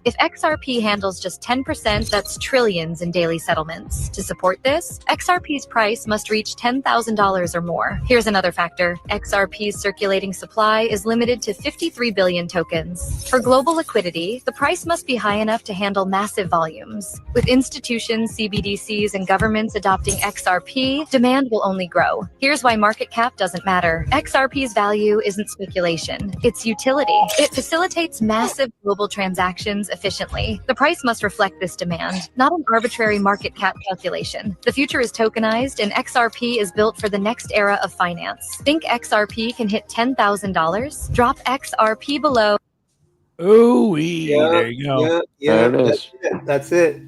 If XRP handles just 10%, that's trillions in daily settlements. To support this, XRP's price must reach $10,000 or more. Here's another factor. XRP's circulating supply is limited to 53 billion tokens. For global liquidity, the price must be high enough to handle massive volumes. With institutions, CBDCs, and governments adopting XRP, demand will only grow. Here's why market cap doesn't matter. XRP's value isn't speculation, it's utility. It facilitates massive global transactions efficiently. The price must reflect this demand, not an arbitrary market cap calculation. The future is tokenized, and XRP is built for the next era of finance. Think XRP can hit $10,000? Drop XRP below. Ooh, there you go. There it is. That's it.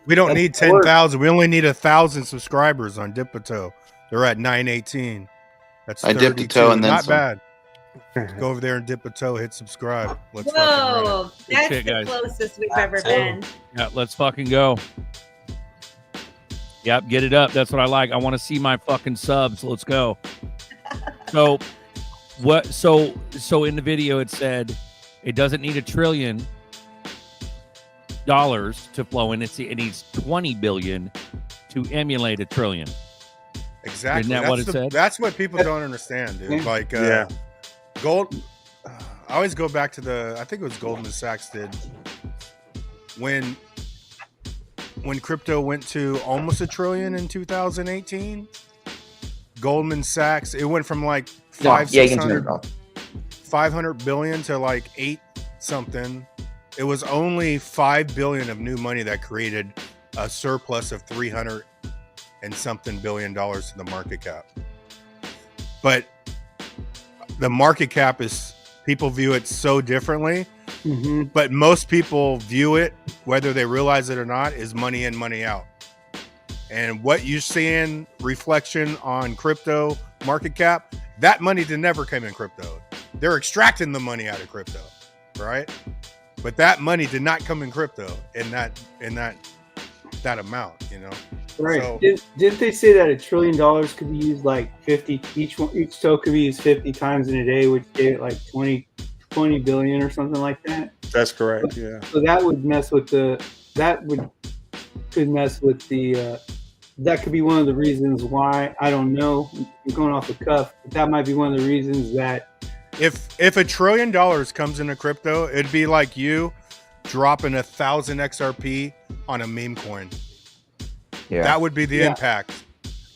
We don't need 10,000. We only need 1,000 subscribers on Dipito. They're at 918. That's I dipped a toe and then not some. bad. Go over there and dip a toe, hit subscribe. Let's Whoa, fucking run it. that's the closest we've ever been. Yeah, let's fucking go. Yep, get it up. That's what I like. I want to see my fucking subs. Let's go. So what? So in the video it said it doesn't need $1 trillion to flow in. It needs 20 billion to emulate $1 trillion. Exactly. Isn't that what it said? That's what people don't understand, dude. Like, gold. I always go back to I think it was Goldman Sachs did when crypto went to almost $1 trillion in 2018. Goldman Sachs, it went from like 500 billion to like 8 something. It was only 5 billion of new money that created a surplus of 300 and something billion dollars to the market cap. But the market cap is, people view it so differently. Mm-hmm. But most people view it, whether they realize it or not, is money in, money out. And what you're seeing reflection on crypto market cap, that money did never come in crypto. They're extracting the money out of crypto, right? But that money did not come in crypto in that amount, you know. Right. So, didn't they say that $1 trillion could be used like 50? Each token could be used 50 times in a day, which gave it like 20 billion or something like that. That's correct. Yeah. So that would mess with that could be one of the reasons why, I don't know, I'm going off the cuff, but that might be one of the reasons that if $1 trillion comes into crypto, it'd be like you dropping 1,000 XRP on a meme coin. Yeah. That would be the impact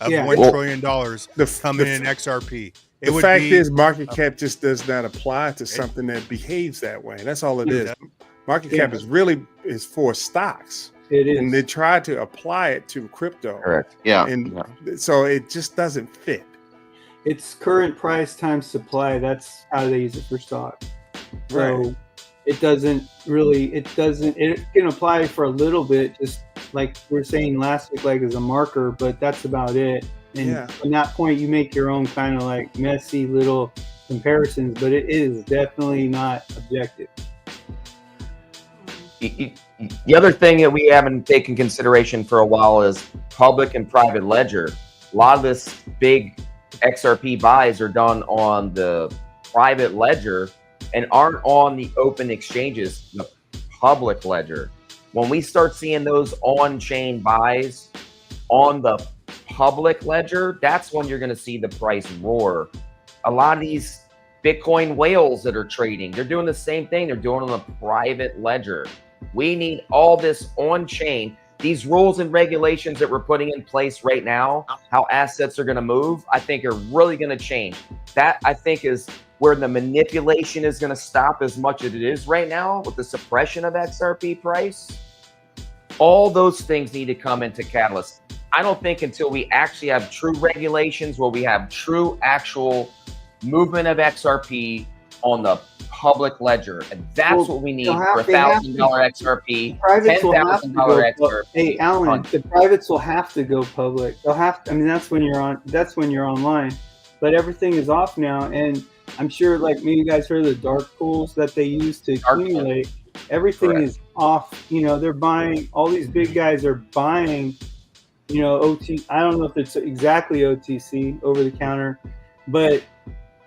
of $1 trillion coming in XRP. The fact is, market cap just does not apply to something that behaves that way. That's all it is. Market cap is for stocks. It is. And they try to apply it to crypto. Correct. Yeah. And so it just doesn't fit. It's current price times supply. That's how they use it for stock. So it doesn't really, it can apply for a little bit, just like we were saying last week, like as a marker, but that's about it. And from that point, you make your own kind of like messy little comparisons, but it is definitely not objective. The other thing that we haven't taken consideration for a while is public and private ledger. A lot of this big XRP buys are done on the private ledger and aren't on the open exchanges, the public ledger. When we start seeing those on-chain buys on the public ledger, that's when you're going to see the price roar. A lot of these Bitcoin whales that are trading, they're doing the same thing. They're doing it on the private ledger. We need all this on-chain. These rules and regulations that we're putting in place right now, how assets are going to move, I think are really going to change. That, I think, is where the manipulation is going to stop as much as it is right now with the suppression of XRP price. All those things need to come into Catalyst. I don't think until we actually have true regulations where we have true actual movement of XRP on the public ledger, and that's what we need for $1,000 XRP, $10,000 XRP. Hey, Alan, the privates will have to go public. They'll have to. I mean, that's when you're on. That's when you're online. But everything is off now, and I'm sure, like maybe you guys heard of the dark pools that they use to accumulate. Everything is off. You know, they're buying. All these big guys are buying. You know, OT. I don't know if it's exactly OTC, over the counter, but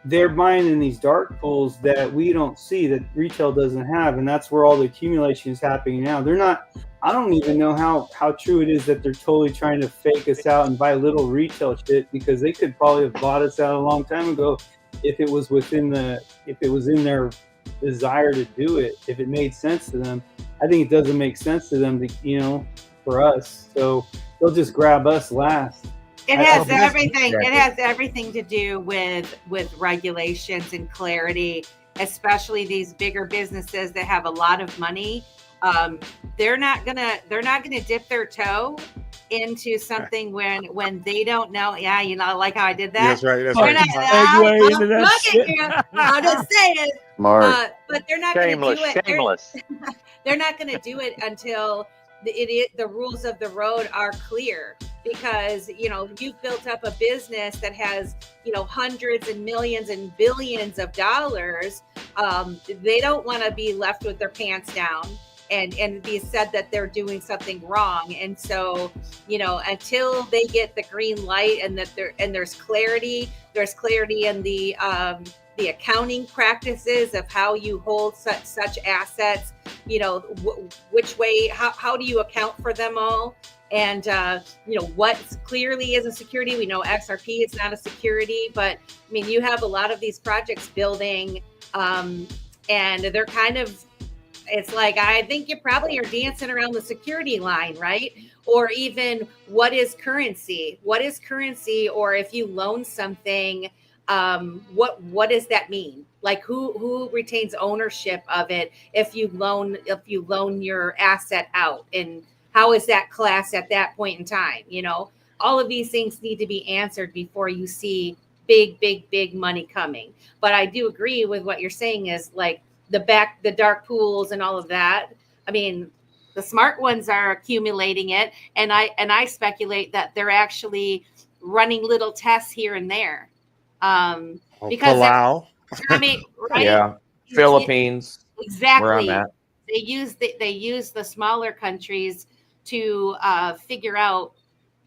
they're buying in these dark pools that we don't see, that retail doesn't have, and that's where all the accumulation is happening now. They're not. I don't even know how true it is that they're totally trying to fake us out and buy little retail shit, because they could probably have bought us out a long time ago if it was in their desire to do it, if it made sense to them. I think it doesn't make sense to them to, you know, for us. So they'll just grab us last. It has everything. It has everything to do with regulations and clarity, especially these bigger businesses that have a lot of money. They're not gonna dip their toe into something when they don't know. Yeah, you know, like how I did that. That's right. That's right. I'll just say it. But they're not going to do it. Shameless. They're not going to do it until the rules of the road are clear. Because, you know, you've built up a business that has, you know, hundreds and millions and billions of dollars. They don't want to be left with their pants down and be said that they're doing something wrong. And so, you know, until they get the green light and that there's clarity in the accounting practices of how you hold such assets, you know, which way, how do you account for them all? And, you know, what clearly is a security. We know XRP is not a security, but I mean, you have a lot of these projects building and they're kind of, it's like, I think you probably are dancing around the security line, right? Or even what is currency? What is currency? Or if you loan something, what does that mean? Like who retains ownership of it if you loan your asset out, and how is that class at that point in time? You know, all of these things need to be answered before you see big money coming. But I do agree with what you're saying is like the dark pools and all of that. I mean, the smart ones are accumulating it, and I speculate that they're actually running little tests here and there. Because I mean, right? Yeah, Philippines. Exactly. Where I'm at. They use the smaller countries to figure out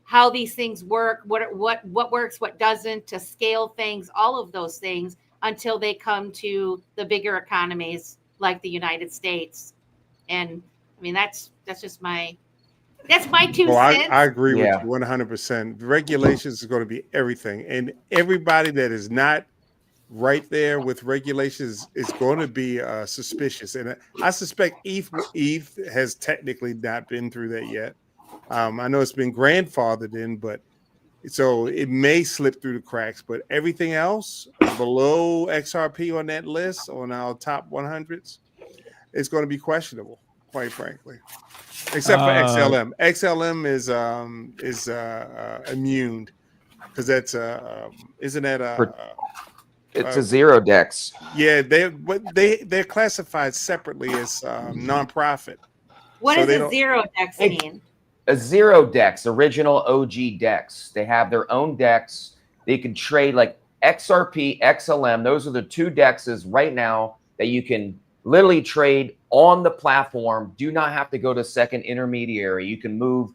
how these things work, what works, what doesn't, to scale things, all of those things until they come to the bigger economies like the United States. And I mean, that's just my 2 cents. I agree with you 100%. Regulations is going to be everything, and everybody that is not right there with regulations is going to be suspicious. And I suspect ETH has technically not been through that yet. I know it's been grandfathered in, but So it may slip through the cracks, but everything else below XRP on that list, on our top 100s, it's going to be questionable, quite frankly. Except for XLM. XLM is immune because that's isn't that it's a zero dex. Yeah, they're classified separately as nonprofit. What does a zero dex mean? A zero dex, original OG dex. They have their own dex. They can trade like XRP, XLM. Those are the two dexes right now that you can literally trade on the platform. Do not have to go to second intermediary. You can move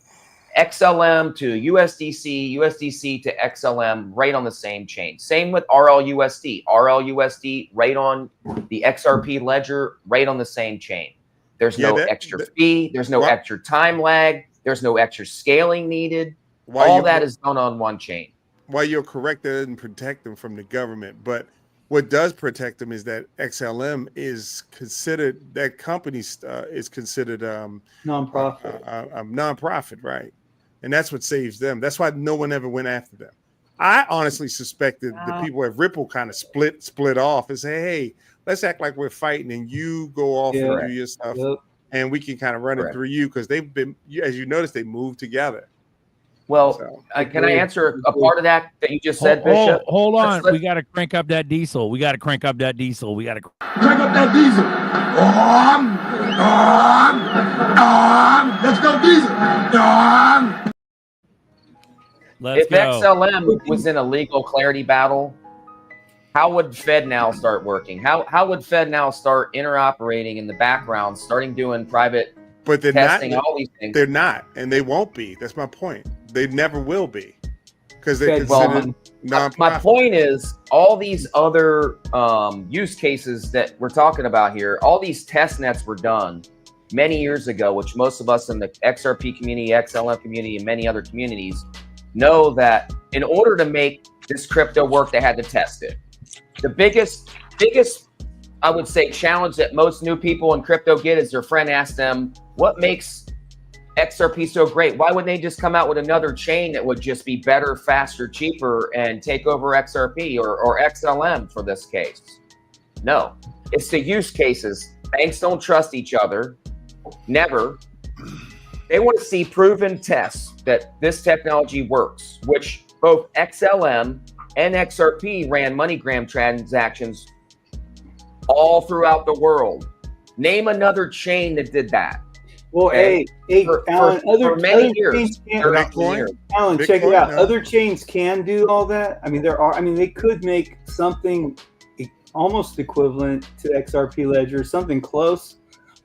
XLM to USDC, USDC to XLM right on the same chain. Same with RLUSD. RLUSD right on the XRP ledger, right on the same chain. There's no extra fee. There's no extra time lag. There's no extra scaling needed. All that is done on one chain. While you're correct, that doesn't protect them from the government. But what does protect them is that XLM is considered, that company is considered nonprofit, right? And that's what saves them. That's why no one ever went after them. I honestly suspected the people at Ripple kind of split off and say, hey, let's act like we're fighting and you go off and do your stuff. Yep. And we can kind of run it through you because they've been, as you notice, they moved together. Well, can I answer a part of that you just said, Bishop? Hold on. We got to crank up that diesel. We got to crank up that diesel. We got to crank up that diesel. Let's go diesel. If XLM was in a legal clarity battle, how would FedNow start working? How would FedNow start interoperating in the background, starting doing private testing, all these things? They're not, and they won't be. That's my point. They never will be because they're considered nonprofit. My point is, all these other use cases that we're talking about here, all these test nets were done many years ago, which most of us in the XRP community, XLM community, and many other communities know that in order to make this crypto work, they had to test it. The biggest, I would say, challenge that most new people in crypto get is their friend asks them, what makes XRP so great? Why wouldn't they just come out with another chain that would just be better, faster, cheaper, and take over XRP or XLM for this case? No, it's the use cases. Banks don't trust each other, never. They want to see proven tests that this technology works, which both XLM and XRP ran MoneyGram transactions all throughout the world. Name another chain that did that. Well, okay? Alan, for many years. Alan, check it out. Other chains can do all that. I mean, they could make something almost equivalent to XRP Ledger, something close.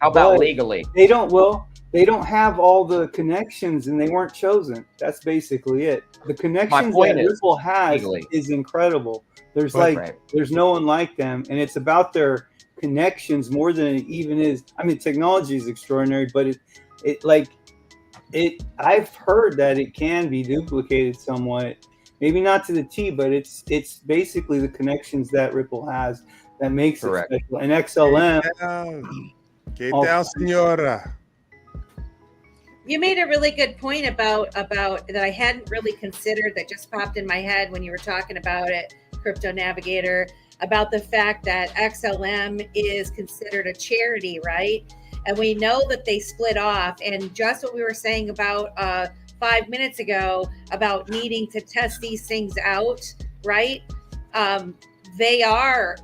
How about legally? They don't have all the connections, and they weren't chosen. That's basically it. The connections that Ripple has is incredible. There's there's no one like them, and it's about their connections more than it even is. I mean, technology is extraordinary, but I've heard that it can be duplicated somewhat, maybe not to the T, but it's basically the connections that Ripple has that makes it special. And XLM. Get down, senora. You made a really good point about that I hadn't really considered, that just popped in my head when you were talking about it, Crypto Navigator, about the fact that XLM is considered a charity, right? And we know that they split off. And just what we were saying about 5 minutes ago about needing to test these things out, right? They are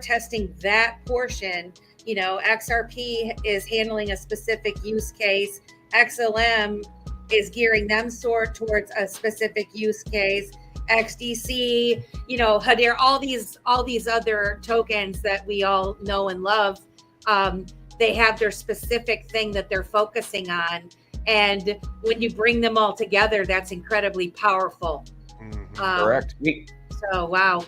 testing that portion. You know, XRP is handling a specific use case. XLM is gearing them towards a specific use case. XDC, you know, Hadir, all these other tokens that we all know and love, they have their specific thing that they're focusing on. And when you bring them all together, that's incredibly powerful. Correct. Wow.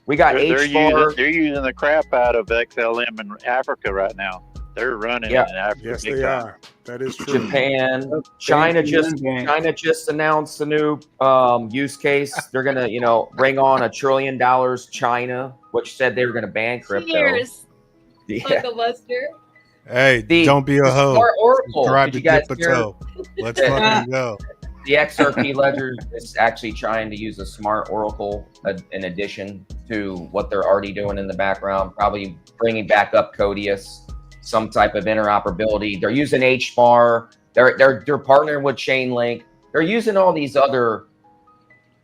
We got they're using the crap out of XLM in Africa right now. They're running in Africa. Yes, they are. That is true. Japan, China just announced a new use case. They're gonna, bring on $1 trillion. China, which said they were gonna ban crypto. Cheers, Uncle Buster. Hey, don't be a hoe. Oracle. Drive to dip a toe. Let's fucking go. The XRP ledger is actually trying to use a smart Oracle in addition to what they're already doing in the background, probably bringing back up Codius, some type of interoperability. They're using HBAR. They're partnering with Chainlink. They're using all these other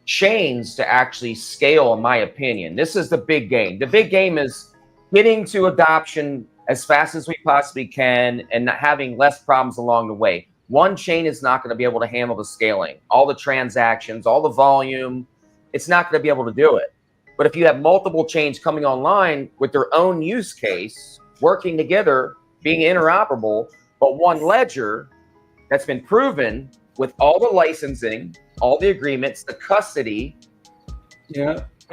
chains to actually scale, in my opinion. This is the big game. The big game is getting to adoption as fast as we possibly can and not having less problems along the way. One chain is not going to be able to handle the scaling, all the transactions, all the volume. It's not going to be able to do it. But if you have multiple chains coming online with their own use case, working together, being interoperable, but one ledger that's been proven with all the licensing, all the agreements, the custody,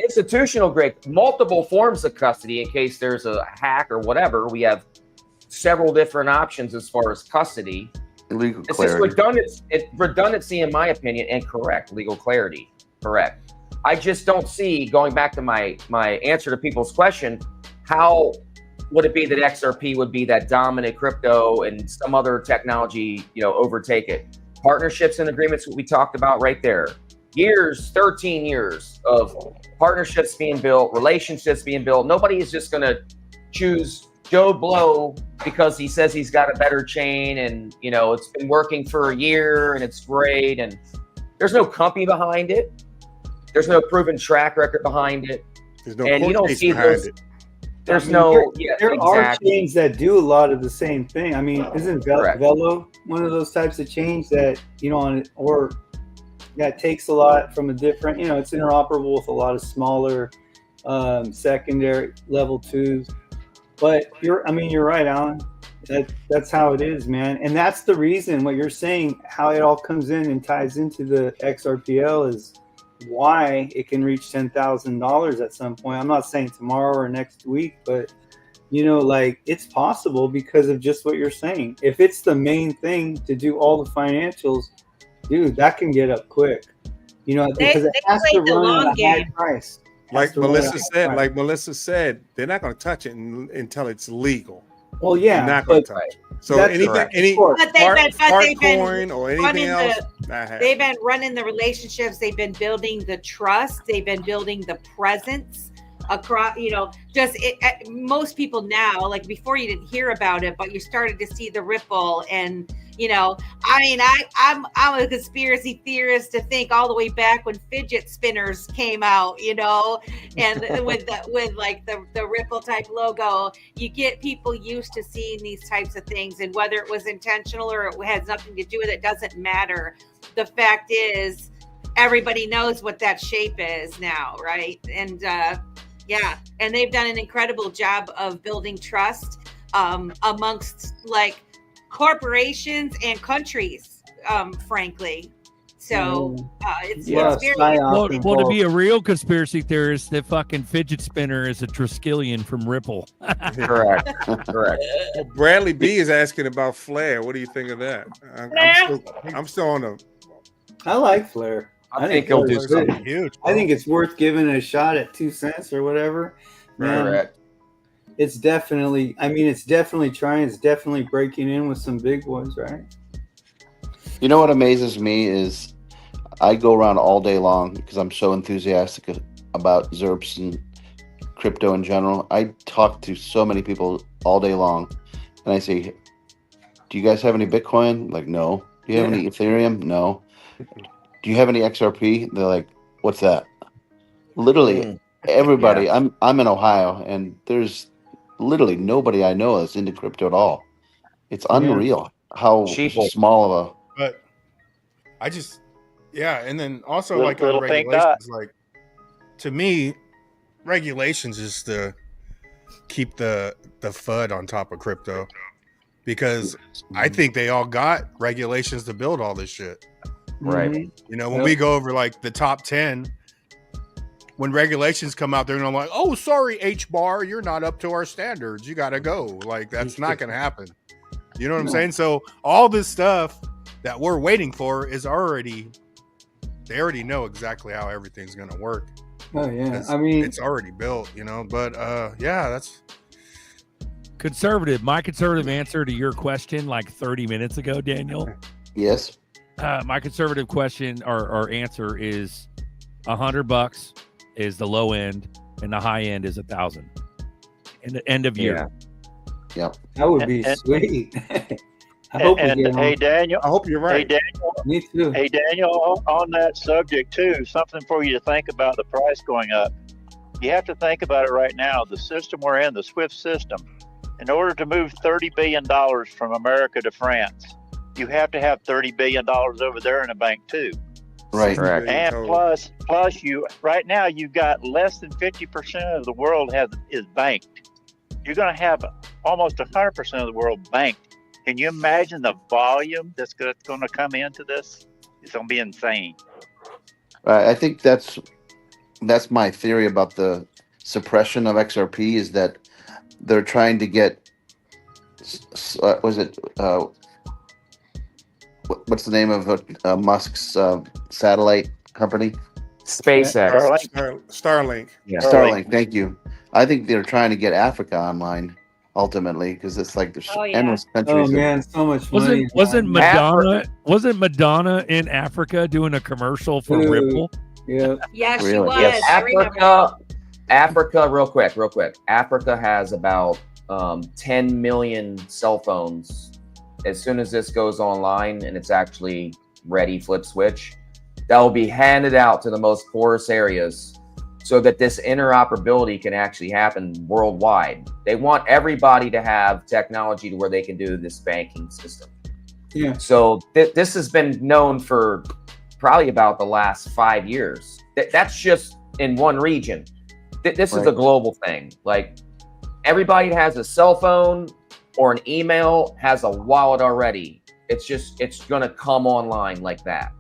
institutional grade, multiple forms of custody in case there's a hack or whatever. We have several different options as far as custody. Legal This clarity. is redundancy, in my opinion, and correct. Legal clarity, correct. I just don't see, going back to my answer to people's question, how would it be that XRP would be that dominant crypto and some other technology, overtake it? Partnerships and agreements, what we talked about right there. 13 years of partnerships being built, relationships being built. Nobody is just going to choose Joe Blow because he says he's got a better chain and, it's been working for a year and it's great. And there's no company behind it. There's no proven track record behind it. There's no and you don't see those. it. There's there are chains that do a lot of the same thing. I mean, isn't Velo one of those types of chains that, that takes a lot from a different, it's interoperable with a lot of smaller secondary level twos. But you're right, Alan. That's how it is, man. And that's the reason what you're saying, how it all comes in and ties into the XRPL is why it can reach $10,000 at some point. I'm not saying tomorrow or next week, but it's possible because of just what you're saying. If it's the main thing to do all the financials, dude, that can get up quick. Because it has to run at a high price. Like Melissa said, they're not going to touch it until it's legal. Well, yeah, they're not going to touch it. So anything, coin or anything else, they've been running the relationships. They've been building the trust. They've been building the presence across. Most people now, like before, you didn't hear about it, but you started to see the ripple and. I'm a conspiracy theorist to think all the way back when fidget spinners came out, and with the Ripple type logo, you get people used to seeing these types of things, and whether it was intentional or it has nothing to do with it doesn't matter. The fact is, everybody knows what that shape is now, right? And and they've done an incredible job of building trust amongst corporations and countries, frankly. So it's very well, to be a real conspiracy theorist, the fucking fidget spinner is a Triskelion from Ripple. Correct. Well, Bradley B is asking about Flare. What do you think of that? I'm still on the. I like Flare. I think he'll do something huge. I think it's worth giving it a shot at 2 cents or whatever. Correct. It's definitely trying. It's definitely breaking in with some big boys, right? You know what amazes me is I go around all day long because I'm so enthusiastic about ZERPs and crypto in general. I talk to so many people all day long, and I say, "Do you guys have any Bitcoin?" Like, no. Do you have any Ethereum? No. Do you have any XRP? They're like, "What's that?" Literally, everybody. Yeah. I'm in Ohio, and there's literally nobody I know that's into crypto at all. It's unreal how small of a. But I just, and then also on regulations, to me, regulations is to keep the FUD on top of crypto, because I think they all got regulations to build all this shit. Right. When we go over the top 10. When regulations come out, they're going to like, oh, sorry, HBAR, you're not up to our standards. You got to go. That's not going to happen. You know what I'm saying? So all this stuff that we're waiting for is they already know exactly how everything's going to work. Oh, yeah. It's already built, but that's conservative. My conservative answer to your question 30 minutes ago, Daniel. Yes. my conservative question or answer is $100 is the low end, and the high end is 1,000. In the end of year. Yep. That would be sweet. I hope we get hey, on. Daniel. I hope you're right. Hey, Daniel. Me too. Hey, Daniel, on that subject, too, something for you to think about the price going up. You have to think about it right now. The system we're in, the SWIFT system, in order to move $30 billion from America to France, you have to have $30 billion over there in a bank, too. Right. Correct. And plus you right now you've got less than 50% of the world is banked. You're going to have almost 100% of the world banked. Can you imagine the volume that's going to come into this? It's going to be insane. I think that's my theory about the suppression of XRP is that they're trying to get what's the name of Musk's satellite company? SpaceX. Starlink. Yeah. Starlink. Thank you. I think they're trying to get Africa online ultimately because it's like there's endless countries. Oh man, so much money. Wasn't Madonna in Africa doing a commercial for Ripple? Yeah. Yeah, she Really? was. Yes. I remember. Africa, real quick. Africa has about 10 million cell phones. As soon as this goes online and it's actually ready, flip switch, that will be handed out to the most poorest areas so that this interoperability can actually happen worldwide. They want everybody to have technology to where they can do this banking system. Yeah. So this has been known for probably about the last 5 years. That's just in one region. This is a global thing. Like everybody that has a cell phone or an email has a wallet already. It's going to come online like that.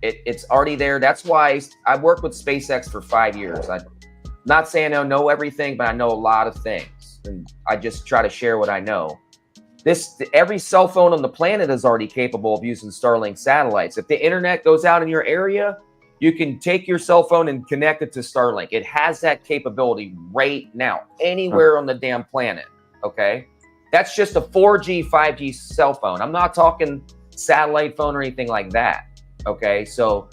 It's already there. That's why I've worked with SpaceX for 5 years. I'm not saying I know everything, but I know a lot of things. And I just try to share what I know. Every cell phone on the planet is already capable of using Starlink satellites. If the internet goes out in your area, you can take your cell phone and connect it to Starlink. It has that capability right now, anywhere on the damn planet. Okay? That's just a 4G, 5G cell phone. I'm not talking satellite phone or anything like that. Okay, so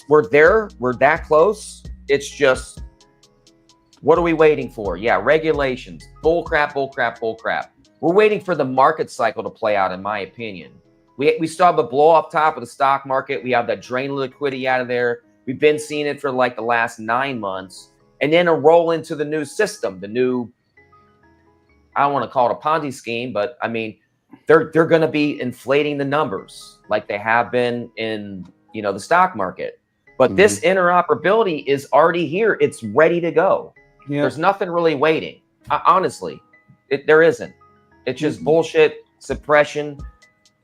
we're there, we're that close. It's just, what are we waiting for? Yeah, regulations, bull crap. We're waiting for the market cycle to play out, in my opinion. We still have a blow off top of the stock market. We have that drain liquidity out of there. We've been seeing it for like the last 9 months, and then a roll into the new system, the new, I don't want to call it a Ponzi scheme, but I mean, they're going to be inflating the numbers like they have been in, the stock market. But this interoperability is already here. It's ready to go. Yeah. There's nothing really waiting. Honestly, there isn't. It's just bullshit, suppression,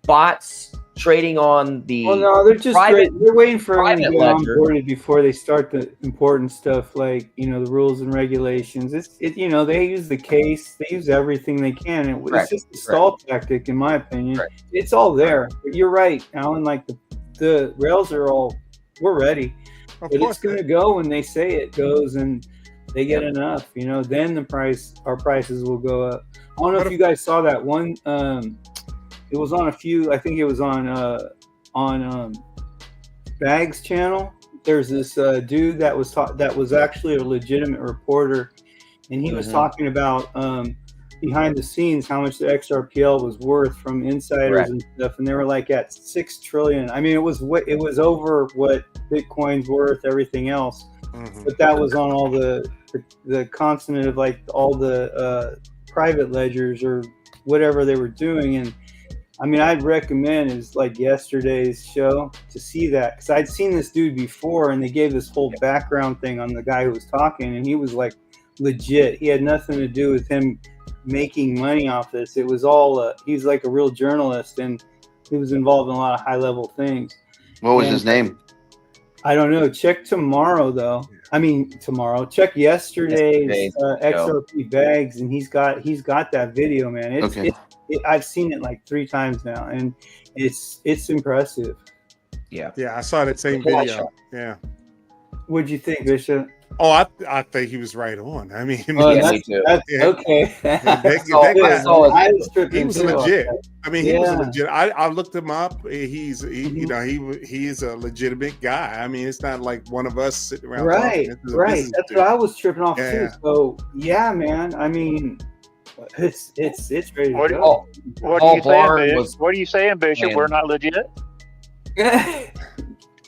bots trading on the. Well, no, they're just they're waiting for everyone to get onboarded before they start the important stuff like the rules and regulations. They use the case, they use everything they can. It's just a stall tactic, in my opinion. It's all there. But you're right, Alan. Like the rails are we're ready, but it's going to go when they say it goes, and they get enough. Then our prices will go up. I don't know if you guys saw that one. It was on I think it was on Bag's channel. There's this dude that was actually a legitimate reporter, and he was talking about behind the scenes how much the XRPL was worth from insiders and stuff, and they were like at 6 trillion. I mean, it was over what Bitcoin's worth, everything else, but that was on all the consonant of like all the private ledgers or whatever they were doing. And I mean, I'd recommend is like yesterday's show to see that, because I'd seen this dude before, and they gave this whole background thing on the guy who was talking, and he was like legit. He had nothing to do with him making money off this. It was all he's like a real journalist, and he was involved in a lot of high level things. What was his name? I don't know. Check tomorrow though. I mean tomorrow. Check yesterday's XRP Bags, and he's got that video, man. I've seen it like 3 times now, and it's impressive. Yeah, I saw that same video. Yeah. What'd you think, Bishop? Oh, I think he was right on. I mean, Yeah, me too. Okay. he was legit. I mean, he was Yeah. legit. I looked him up. You know, he is a legitimate guy. I mean, it's not like one of us sitting around. Right, talking. This is a right. business That's dude. what I was tripping off too. Yeah. So yeah, man. I mean, it's ready to What, go. what are you saying, Bishop? What are you saying, Bishop? We're not legit.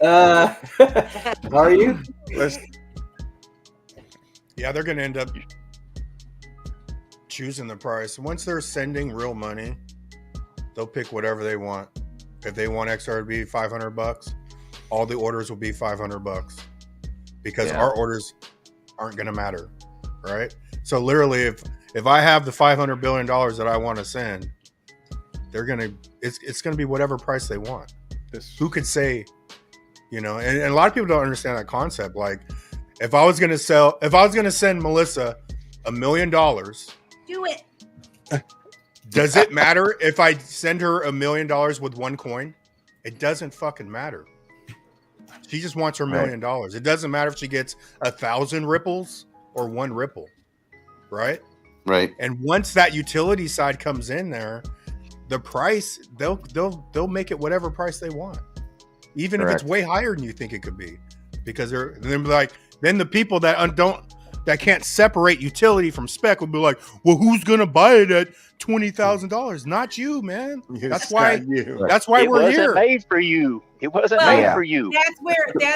Are you? Yeah, they're going to end up choosing the price. Once they're sending real money, they'll pick whatever they want. If they want XRP $500, all the orders will be $500 because our orders aren't going to matter, right? So literally, if I have the $500 billion that I want to send, they're going to it's going to be whatever price they want. Who could say, you know? And a lot of people don't understand that concept. Like, if I was going to send Melissa $1 million, Do it. does it matter if I send her $1 million with one coin? It doesn't fucking matter. She just wants her $1 million. It doesn't matter if she gets 1,000 ripples or 1 ripple, right? Right. And once that utility side comes in there, the price they'll make it whatever price they want, even if it's way higher than you think it could be, because then the people that can't separate utility from spec will be like, well, who's gonna buy it at $20,000? Not you, man. That's why we're here. It wasn't made for you. It wasn't made for you. That's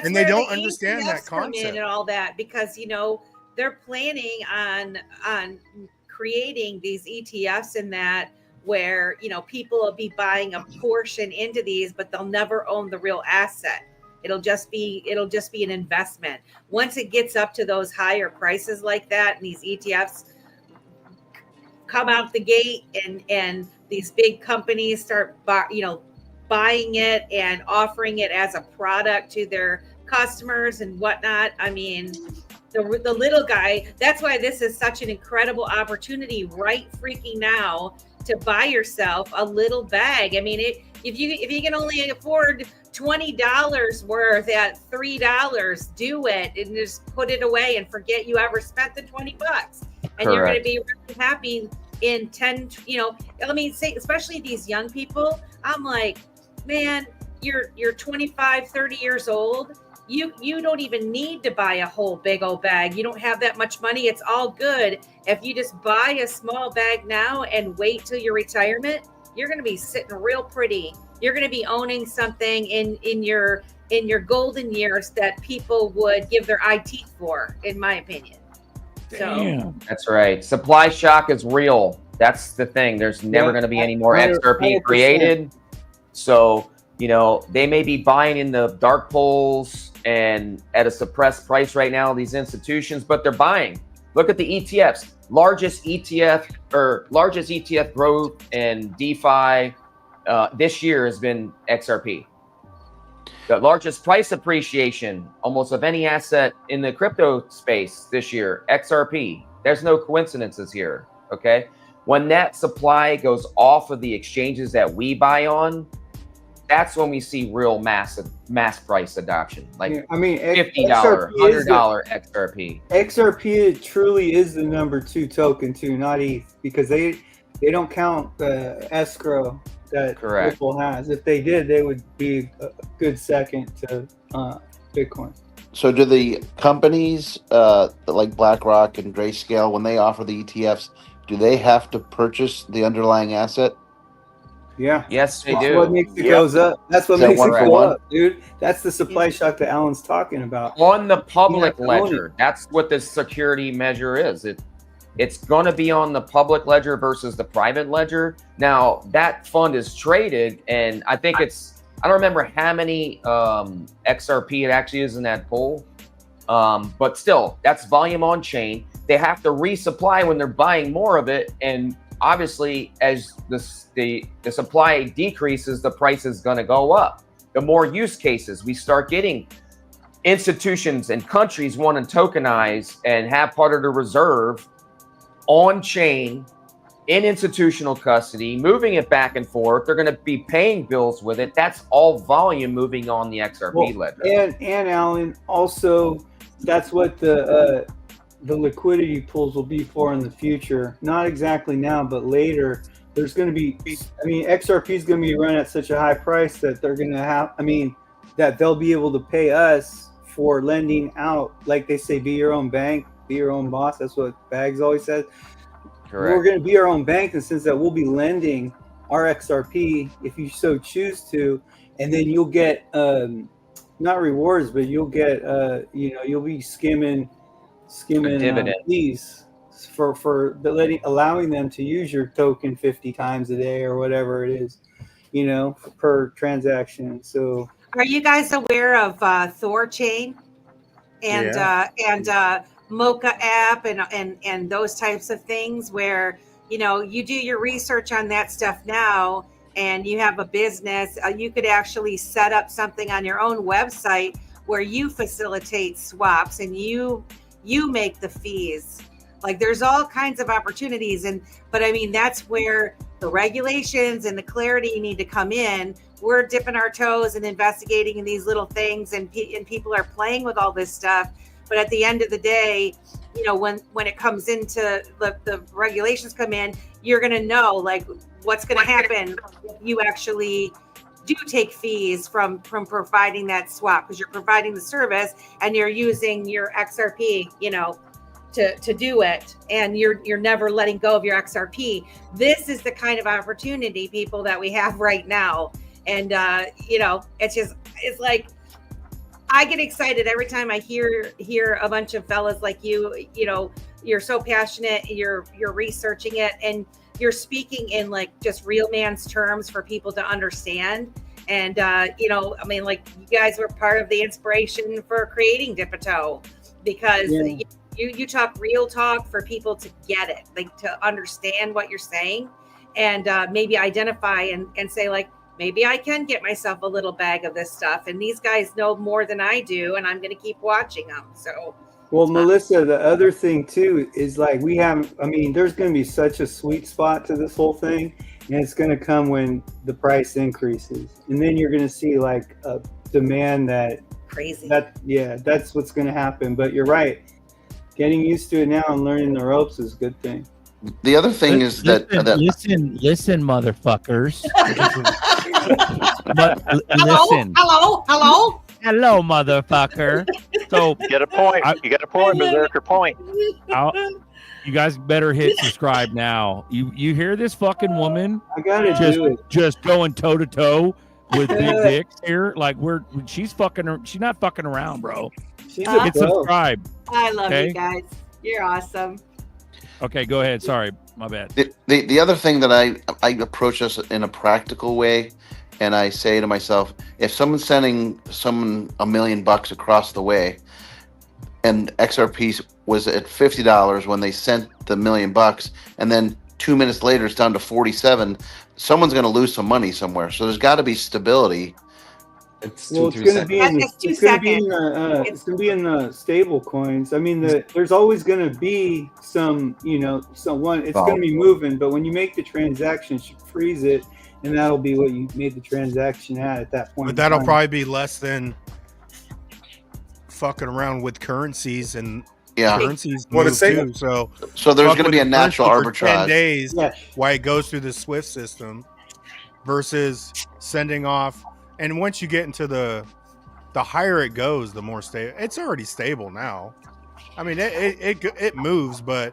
and where they don't the understand that ETFs come in concept and all that, because you know they're planning on creating these ETFs and that, where you know people will be buying a portion into these, but they'll never own the real asset. It'll just be an investment. Once it gets up to those higher prices like that, and these ETFs come out the gate, and these big companies start buying it and offering it as a product to their customers and whatnot. I mean, the little guy. That's why this is such an incredible opportunity right freaking now to buy yourself a little bag. I mean, if you can only afford $20 worth at $3, do it and just put it away and forget you ever spent the $20, and you're going to be really happy in 10. Let me say, especially these young people. I'm like, man, you're 25, 30 years old. You don't even need to buy a whole big old bag. You don't have that much money. It's all good. If you just buy a small bag now and wait till your retirement, you're going to be sitting real pretty. You're going to be owning something in your golden years that people would give their eye teeth for, in my opinion. So that's right. Supply shock is real. That's the thing. There's never going to be any more XRP created. So, they may be buying in the dark pools and at a suppressed price right now, these institutions, but they're buying. Look at the ETFs. Largest ETF growth in DeFi this year has been XRP. The largest price appreciation almost of any asset in the crypto space this year, XRP. There's no coincidences here, okay? When that supply goes off of the exchanges that we buy on, that's when we see real mass price adoption. Like $50, $100 XRP. XRP truly is the number 2 token too, not ETH, because they don't count the escrow that Ripple has. If they did, they would be a good second to Bitcoin. So do the companies like BlackRock and Grayscale, when they offer the ETFs, do they have to purchase the underlying asset? Yeah. Yes, they do. That's what makes it goes up. That's what makes it go up, dude. That's the supply shock that Alan's talking about. On the public ledger, that's what this security measure is. It's going to be on the public ledger versus the private ledger. Now, that fund is traded, and I think I don't remember how many XRP it actually is in that pool. But still, that's volume on chain. They have to resupply when they're buying more of it, and obviously, as the supply decreases, the price is going to go up. The more use cases we start getting, institutions and countries want to tokenize and have part of the reserve on chain in institutional custody, moving it back and forth. They're going to be paying bills with it. That's all volume moving on the XRP ledger. And Alan, also that's what the liquidity pools will be for in the future. Not exactly now, but later. There's going to be, I mean, XRP is going to be run at such a high price that they're going to have, I mean, that they'll be able to pay us for lending out. Like they say, be your own bank, be your own boss. That's what Bags always says. Correct. We're going to be our own bank in the sense that we'll be lending our XRP if you so choose to, and then you'll get not rewards, but you'll get you'll be skimming dividend. fees for allowing them to use your token 50 times a day or whatever it is, per transaction. So are you guys aware of Thorchain and Mocha app and those types of things where you do your research on that stuff now and you have a business, you could actually set up something on your own website where you facilitate swaps and you make the fees. Like there's all kinds of opportunities, but I mean that's where the regulations and the clarity need to come in. We're dipping our toes and investigating in these little things, and people are playing with all this stuff. But at the end of the day, when it comes into the regulations come in, you're going to know like what's going to happen. You actually do take fees from providing that swap because you're providing the service and you're using your XRP, to do it, and you're never letting go of your XRP. This is the kind of opportunity, people, that we have right now. And it's like I get excited every time I hear a bunch of fellas like you're so passionate, you're researching it and you're speaking in like just real man's terms for people to understand. And I mean, like you guys were part of the inspiration for creating Dipito because you talk real talk for people to get it, like to understand what you're saying and maybe identify and say like, maybe I can get myself a little bag of this stuff. And these guys know more than I do, and I'm going to keep watching them. So, well, Melissa, the other thing too is like there's going to be such a sweet spot to this whole thing, and it's going to come when the price increases, and then you're going to see like a demand that crazy. That's what's going to happen. But you're right. Getting used to it now and learning the ropes is a good thing. The other thing is that listen, motherfuckers. Hello, motherfucker. So you get a point. You got a point, Berserker point. You guys better hit subscribe now. You hear this fucking woman? I gotta just going toe to toe with big dicks here. Like she's not fucking around, bro. Hit subscribe. I love you guys. You're awesome. Okay, go ahead. Sorry, my bad. The other thing that I approach this in a practical way, and I say to myself, if someone's sending someone $1 million across the way, and XRP was at $50 when they sent the $1 million, and then 2 minutes later it's down to 47, someone's going to lose some money somewhere. So there's got to be stability. It's going to be in the stable coins. I mean, there's always going to be some, someone. It's going to be moving, but when you make the transaction, you freeze it, and that'll be what you made the transaction at that point. But that'll probably be less than fucking around with currencies and currencies move too. So there's going to be a natural arbitrage. 10 days, why it goes through the SWIFT system versus sending off. And once you get into the higher it goes, the more stable. It's already stable now. I mean, it moves, but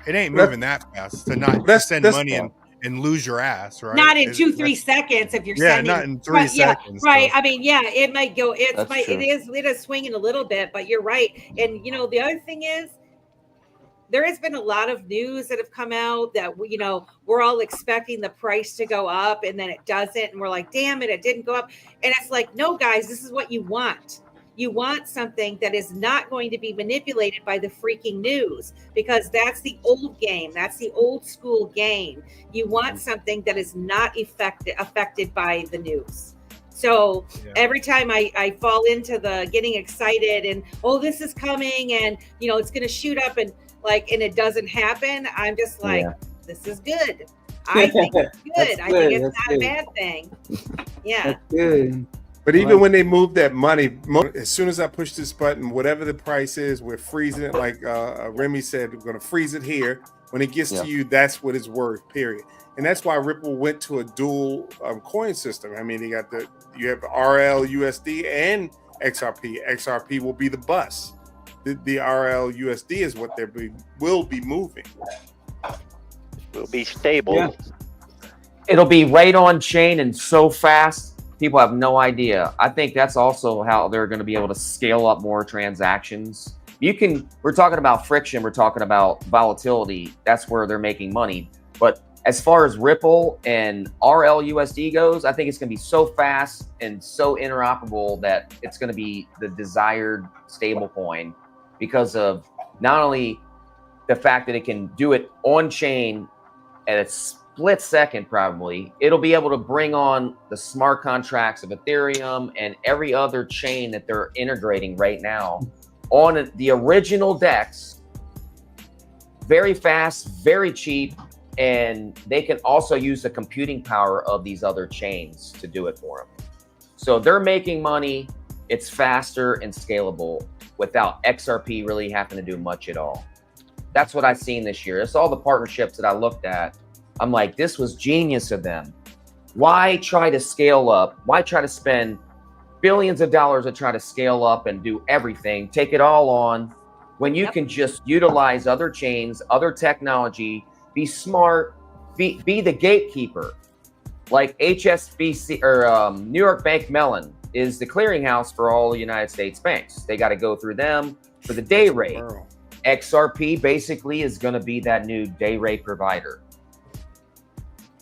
it ain't moving that fast to not send money and lose your ass, right? Not in 2-3 seconds if you're sending. Not in 3 seconds. Right. I mean, it might go. It is swinging a little bit, but you're right. And the other thing is, there has been a lot of news that have come out that we're all expecting the price to go up and then it doesn't, and we're like, damn it didn't go up. And it's like, no, guys, this is what you want. You want something that is not going to be manipulated by the freaking news, because that's the old game. That's the old school game. You want something that is not affected by the news. So every time I fall into the getting excited and, this is coming and, it's going to shoot up and it doesn't happen, I'm just like, this is good. I think it's good. I think it's not a bad thing. Yeah. That's good. But even when they move that money, as soon as I push this button, whatever the price is, we're freezing it. Like Remy said, we're going to freeze it here. When it gets to you, that's what it's worth, period. And that's why Ripple went to a dual coin system. I mean, you have RL USD and XRP. XRP will be the bus. The RL USD is what will be moving. Will be stable. Yeah. It'll be right on chain and so fast. People have no idea. I think that's also how they're going to be able to scale up more transactions. We're talking about friction. We're talking about volatility. That's where they're making money. But as far as Ripple and RLUSD goes, I think it's going to be so fast and so interoperable that it's going to be the desired stable coin because of not only the fact that it can do it on chain at a split second, probably. It'll be able to bring on the smart contracts of Ethereum and every other chain that they're integrating right now on the original DEX. Very fast, very cheap, and they can also use the computing power of these other chains to do it for them. So they're making money. It's faster and scalable without XRP really having to do much at all. That's what I've seen this year. It's all the partnerships that I looked at. I'm like, this was genius of them. Why try to scale up? Why try to spend billions of dollars to try to scale up and do everything, take it all on, when you can just utilize other chains, other technology, be smart, be the gatekeeper. Like HSBC or New York Bank Mellon is the clearinghouse for all the United States banks. They got to go through them for the day rate. XRP basically is going to be that new day rate provider.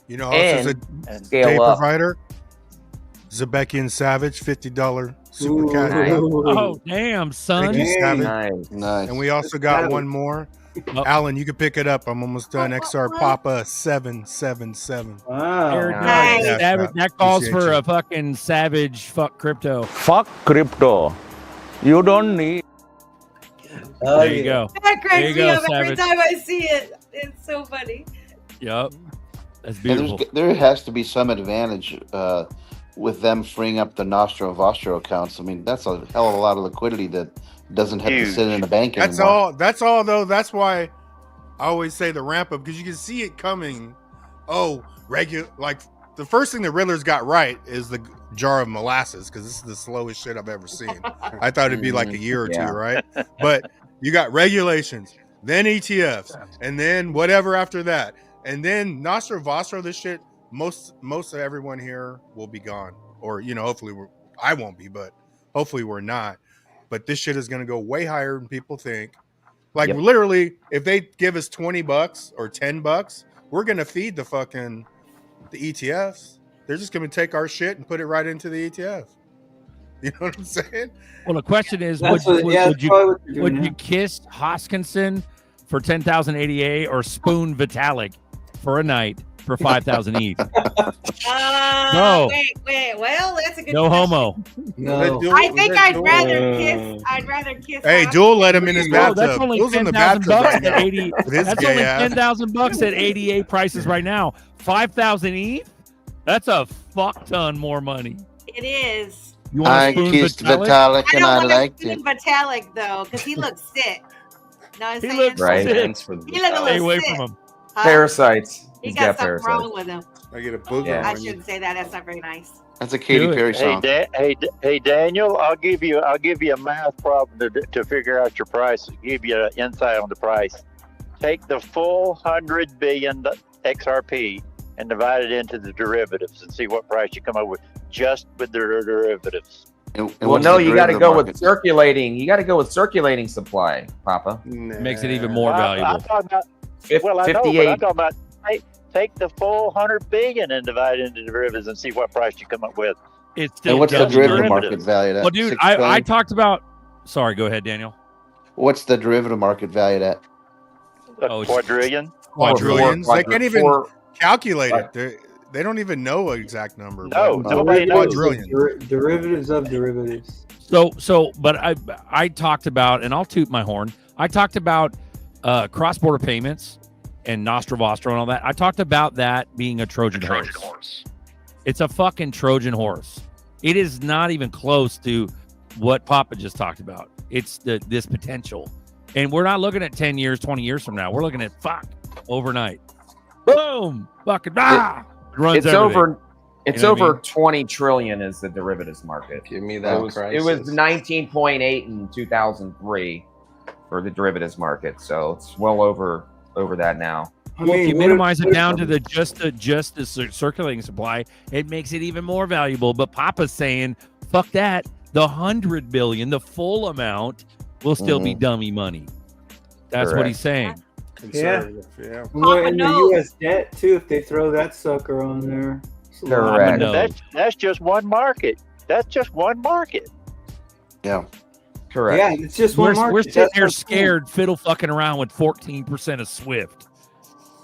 You know, also a day provider. Zebekian Savage, $50 super cash. Oh, damn, son. Thank you, Savage. Nice. And we also got one more. Alan, you can pick it up. I'm almost done. XR Papa 777. Wow. Nice. That calls for a fucking savage fuck crypto. Fuck crypto. You don't need. There you go. That cracks me up Savage. every time I see it. It's so funny. Yep. That's beautiful. There has to be some advantage with them freeing up the Nostro Vostro accounts. I mean, that's a hell of a lot of liquidity that doesn't have to sit in a bank anymore. That's all though. That's why I always say the ramp up, because you can see it coming. Like the first thing the Riddlers got right is the jar of molasses, because this is the slowest shit I've ever seen. I thought it'd be like a year or two, right? But you got regulations, then ETFs, and then whatever after that. And then Nostro Vostro, this shit, most of everyone here will be gone. Or, hopefully I won't be, but hopefully we're not. But this shit is going to go way higher than people think. Like literally, if they give us $20 or $10, we're going to feed the ETFs. They're just going to take our shit and put it right into the ETF. You know what I'm saying? Well, the question is, would you kiss Hoskinson for 10,000 ADA or spoon Vitalik for a night for 5,000 each? No. Wait. Well, that's a good no question. Homo. No. I think I'd rather kiss. Hey, Duel let him in his bathtub. That's only Duel's in the bathtub right now. That's only $10,000 at 88 prices right now. 5,000 each? That's a fuck ton more money. It is. You want I kissed Vitalik and I liked it. Vitalik though, because he looks sick. No, I'm saying? Looks right. He looks a little Stay away sick. from him. Parasites. He got something wrong with him. I get a booger. I shouldn't say that. That's not very nice. That's a Katy Perry song. Hey, Daniel, I'll give you a math problem to figure out your price. Give you an insight on the price. Take the full 100 billion XRP and divide it into the derivatives and see what price you come up with just with the derivatives. Well, no, you got to go with circulating. You got to go with circulating supply, Papa. Makes it even more valuable. I'm talking about, I know, but I'm talking about take the full 100 billion and divide it into derivatives and see what price you come up with. It's still and what's the derivative market valued at? Well, dude, I talked about. Sorry, go ahead, Daniel. What's the derivative market valued at? Quadrillion. Quadrillions. They can't even calculate it. They don't even know an exact number. No, nobody knows. Derivatives of derivatives. But I talked about, and I'll toot my horn. I talked about cross-border payments and Nostro Vostro and all that. I talked about that being a Trojan horse. It's a fucking Trojan horse. It is not even close to what Papa just talked about. It's this potential. And we're not looking at 10 years, 20 years from now. We're looking at overnight. Boom! Fucking It's over. It's over 20 trillion is the derivatives market. Give me that. It was 19.8 in 2003 for the derivatives market. So it's well over that now. Well, if you minimize it down to just the circulating supply, it makes it even more valuable. But Papa's saying, fuck that. The 100 billion, the full amount, will still be dummy money. That's what he's saying. Yeah. Well, in the U.S. debt too, if they throw that sucker on there. Correct. That's just one market. That's just one market. Yeah. Correct. Yeah, it's just one market. We're sitting there scared, fiddle fucking around with 14% of Swift.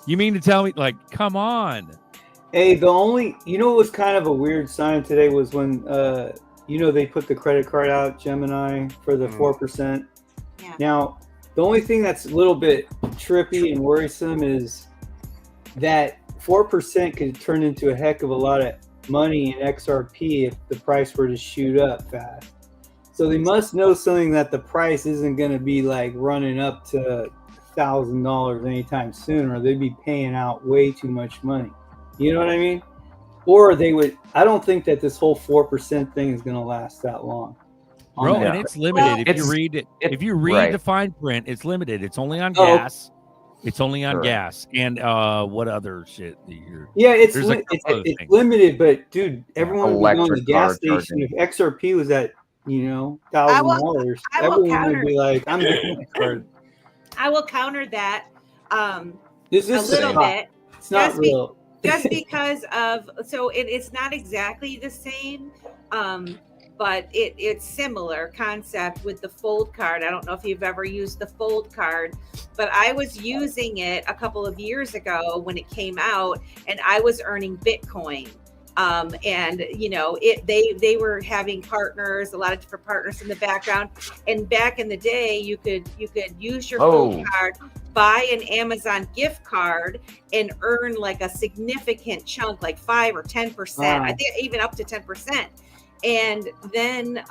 You mean to tell me, like, come on? Hey, what was kind of a weird sign today was when, they put the credit card out, Gemini, for the 4%. Yeah. Now, the only thing that's a little bit trippy and worrisome is that 4% could turn into a heck of a lot of money in XRP if the price were to shoot up fast. So they must know something, that the price isn't going to be like running up to $1,000 anytime soon, or they'd be paying out way too much money. You know what I mean? Or they would. I don't think that this whole 4% thing is going to last that long. Bro, and it's limited. If you read the fine print, it's limited. It's only on gas. It's only on gas. And what other shit? Yeah, it's limited, but dude, everyone would be on the gas station. If XRP was at $1,000, everyone would be like, "I'm getting my card." I will counter that a little bit. It's not real. Just because of it's not exactly the same, but it's similar concept with the Fold card. I don't know if you've ever used the Fold card, but I was using it a couple of years ago when it came out, and I was earning Bitcoin. And they were having partners, a lot of different partners in the background. And back in the day, you could use your Fold card, buy an Amazon gift card, and earn like a significant chunk, like 5 or 10%. I think even up to 10%. And then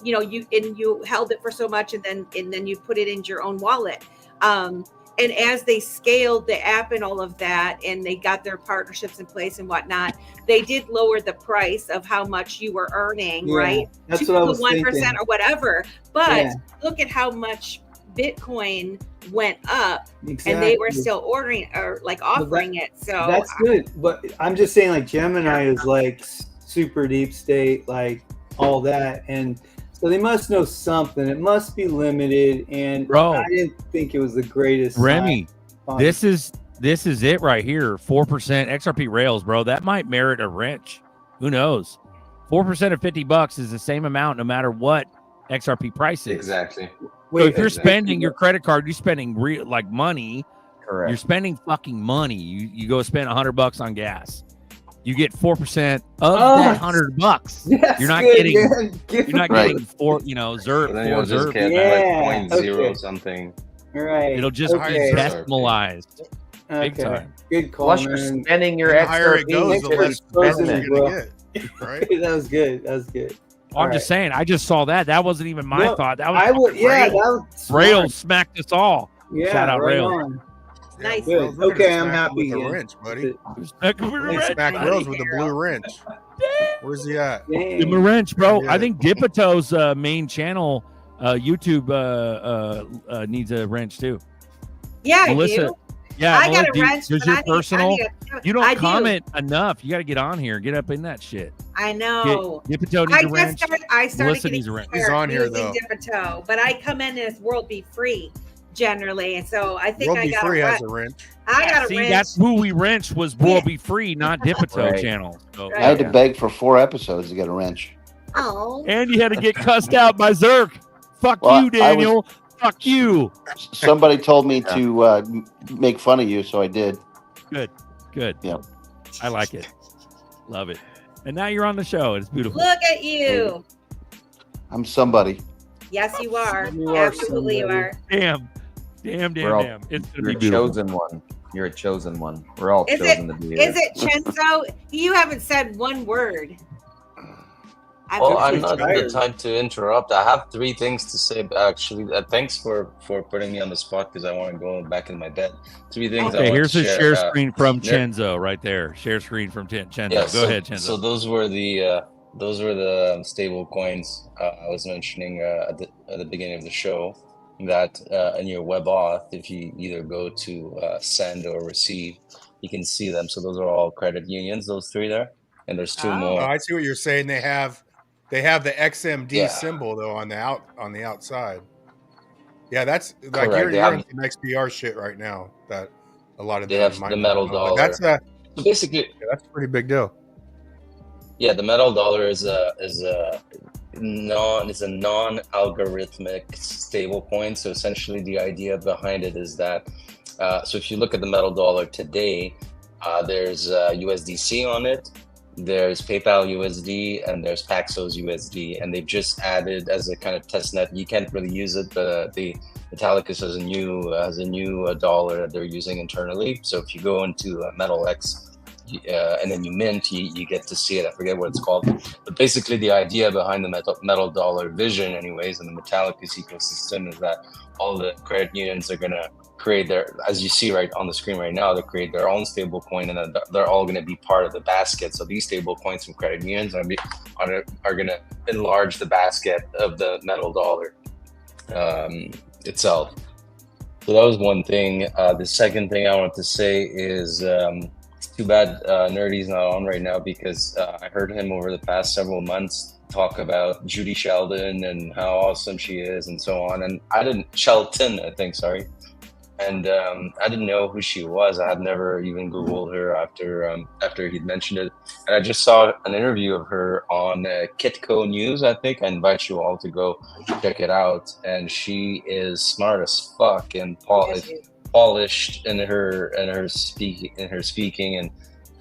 you held it for so much, and then you put it into your own wallet. And as they scaled the app and all of that, and they got their partnerships in place and whatnot, they did lower the price of how much you were earning, right? That's what I was 1% thinking. or whatever. But look at how much Bitcoin went up, and they were still ordering or like offering it. So that's good. But I'm just saying, like, Gemini is like super deep state, like all that, and so they must know something. It must be limited, and bro, I didn't think it was the greatest. Remy, this is it right here. 4% XRP rails, bro. That might merit a wrench. Who knows? 4% of $50 is the same amount no matter what XRP price is. Exactly. So if you're spending your credit card, you're spending money. Correct. You're spending fucking money. You go spend $100 on gas. You get 4% of that $100. You're not getting four, ZRK. Like 0.0 something. Right. It'll just be decimalized. Big time. Good call. Plus, you're spending your the higher it goes, the less expensive you're gonna get. Right? That was good. I'm just saying. I just saw that. That wasn't even my thought. That was Rails smacked us all. Yeah, shout out Rails. On. Nice. Good. Okay, I'm happy. With the wrench, buddy. Smack Rails with the blue wrench. Where's he at? Give him a wrench, bro. I think Dipito's main channel, YouTube, needs a wrench too. Yeah, Melissa, I do. Yeah, I got a wrench. There's your personal. You don't comment enough. You got to get on here. Get up in that shit. I know. Dipito needs a wrench. I started getting He's on here though. Dipito, but I come in as World Be Free generally, and so I think World I Be got Free a has a wrench. I got a See, wrench. that's who we wrench was World Be Free, not Dipito channel. So, I had to beg for 4 episodes to get a wrench. Oh. And you had to get cussed out by Zerk. Fuck you, Daniel. Fuck you. Somebody told me to make fun of you, so I did. Good. Yeah. I like it. Love it. And now you're on the show. It's beautiful. Look at you. I'm somebody. Yes, you are. Absolutely, you are. Damn. It's You're a chosen one. You're a chosen one. We're all chosen to be here. Is it Chenzo? You haven't said one word. Well, I'm not the type to interrupt. I have 3 things to say. Actually, thanks for putting me on the spot because I want to go back in my bed. 3 things. Okay, I want here's to a share screen from there- Chenzo right there. Share screen from Chenzo. Yeah, Go ahead, Chenzo. So those were the stable coins I was mentioning at the beginning of the show. That in your web auth, if you either go to send or receive, you can see them. So those are all credit unions. Those 3 there, and there's 2 more. Oh, I see what you're saying. They have the XMD Yeah. symbol though on the outside. Yeah, that's like Correct. you're They in have- some XBR shit right now that a lot of They them have might the not metal know, but dollar. That's So basically, that's a pretty big deal. yeah, the metal dollar is a non-algorithmic stable coin. So essentially, the idea behind it is that so if you look at the metal dollar today, there's USDC on it, there's PayPal USD, and there's Paxos USD, and they've just added as a kind of test net. You can't really use it, but the Metallicus has a new dollar that they're using internally. So if you go into Metal X. And then you mint, you get to see it. I forget what it's called, but basically the idea behind the metal dollar vision, anyways, and the Metallicus ecosystem is that all the credit unions are gonna create their, as you see right on the screen right now, they create their own stable coin, and they're all gonna be part of the basket. So these stable coins from credit unions are gonna enlarge the basket of the metal dollar itself. So that was one thing. The second thing I wanted to say is. Too bad Nerdy's not on right now because I heard him over the past several months talk about Judy Sheldon and how awesome she is and so on. And Shelton, I think, sorry. And I didn't know who she was. I had never even Googled her after he'd mentioned it. And I just saw an interview of her on Kitco News, I think. I invite you all to go check it out. And she is smart as fuck and polished in her speaking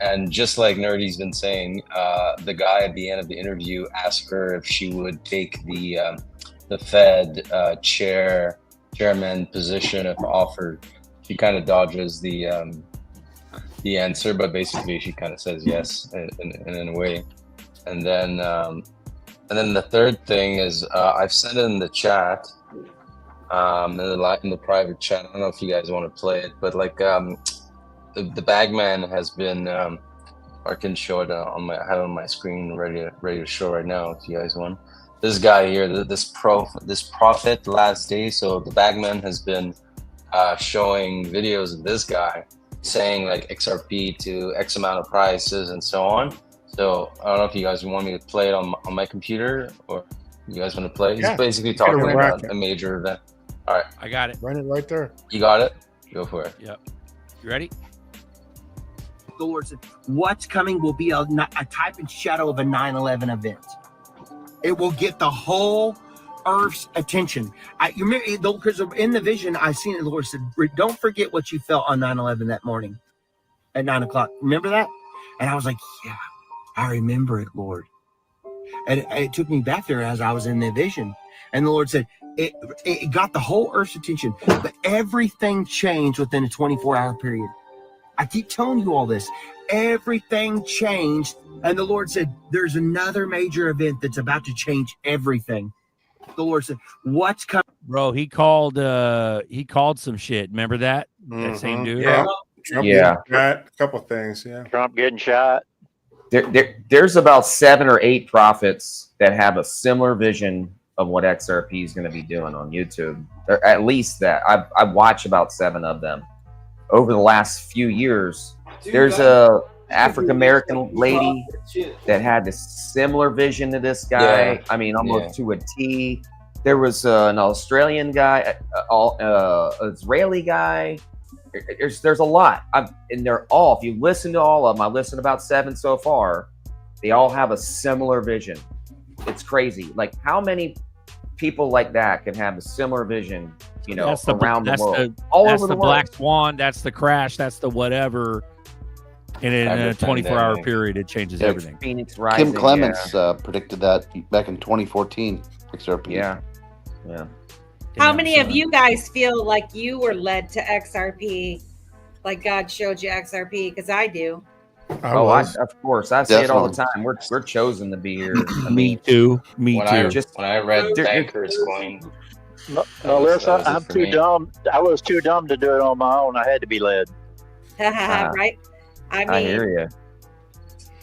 and just like Nerdy's been saying, the guy at the end of the interview asked her if she would take the Fed chairman position if offered. She kind of dodges the answer, but basically she kind of says yes in a way. And then the third thing is I've sent it in the chat. In the private chat, I don't know if you guys want to play it, but like the bagman has been I can show it I have it on my screen ready to show right now if you guys want. This guy here, this prophet last day. So the bagman has been showing videos of this guy saying like XRP to X amount of prices and so on. So I don't know if you guys want me to play it on my computer or you guys want to play. Yeah. He's basically talking about a major event. All right. I got it. Run it right there. You got it? Go for it. Yep. You ready? The Lord said, what's coming will be a type and shadow of a 9/11 event. It will get the whole Earth's attention. You remember, because in the vision, I seen it. The Lord said, don't forget what you felt on 9/11 that morning at 9 o'clock. Remember that? And I was like, yeah, I remember it, Lord. And it took me back there as I was in the vision. And the Lord said, it got the whole Earth's attention, but everything changed within a 24-hour period. I keep telling you all this. Everything changed. And the Lord said, there's another major event that's about to change everything. The Lord said, what's coming? Bro, he called some shit. Remember that? That same dude? Yeah. Trump a couple things, yeah. Trump getting shot. There's about 7 or 8 prophets that have a similar vision of what XRP is going to be doing on YouTube. Or at least that. I've watched about 7 of them. Over the last few years, there's a African-American lady that had a similar vision to this guy. Yeah. I mean, almost to a T. There was an Australian guy, Israeli guy. There's a lot. And they're all, if you listen to all of them, I listened to about 7 so far, they all have a similar vision. It's crazy. Like, how many people like that can have a similar vision, you know, around the world? All over the world. Black Swan, that's the crash, that's the whatever. And in a 24-hour period, it changes everything. Phoenix Rising, Kim Clements predicted that back in 2014, XRP. Yeah. How many of you guys feel like you were led to XRP, like God showed you XRP? Because I do. Of course. I say it all the time. We're chosen to be here. Me too. When I read Banker's Coin, Melissa, I'm too dumb. I was too dumb to do it on my own. I had to be led. Right? I mean, I hear you.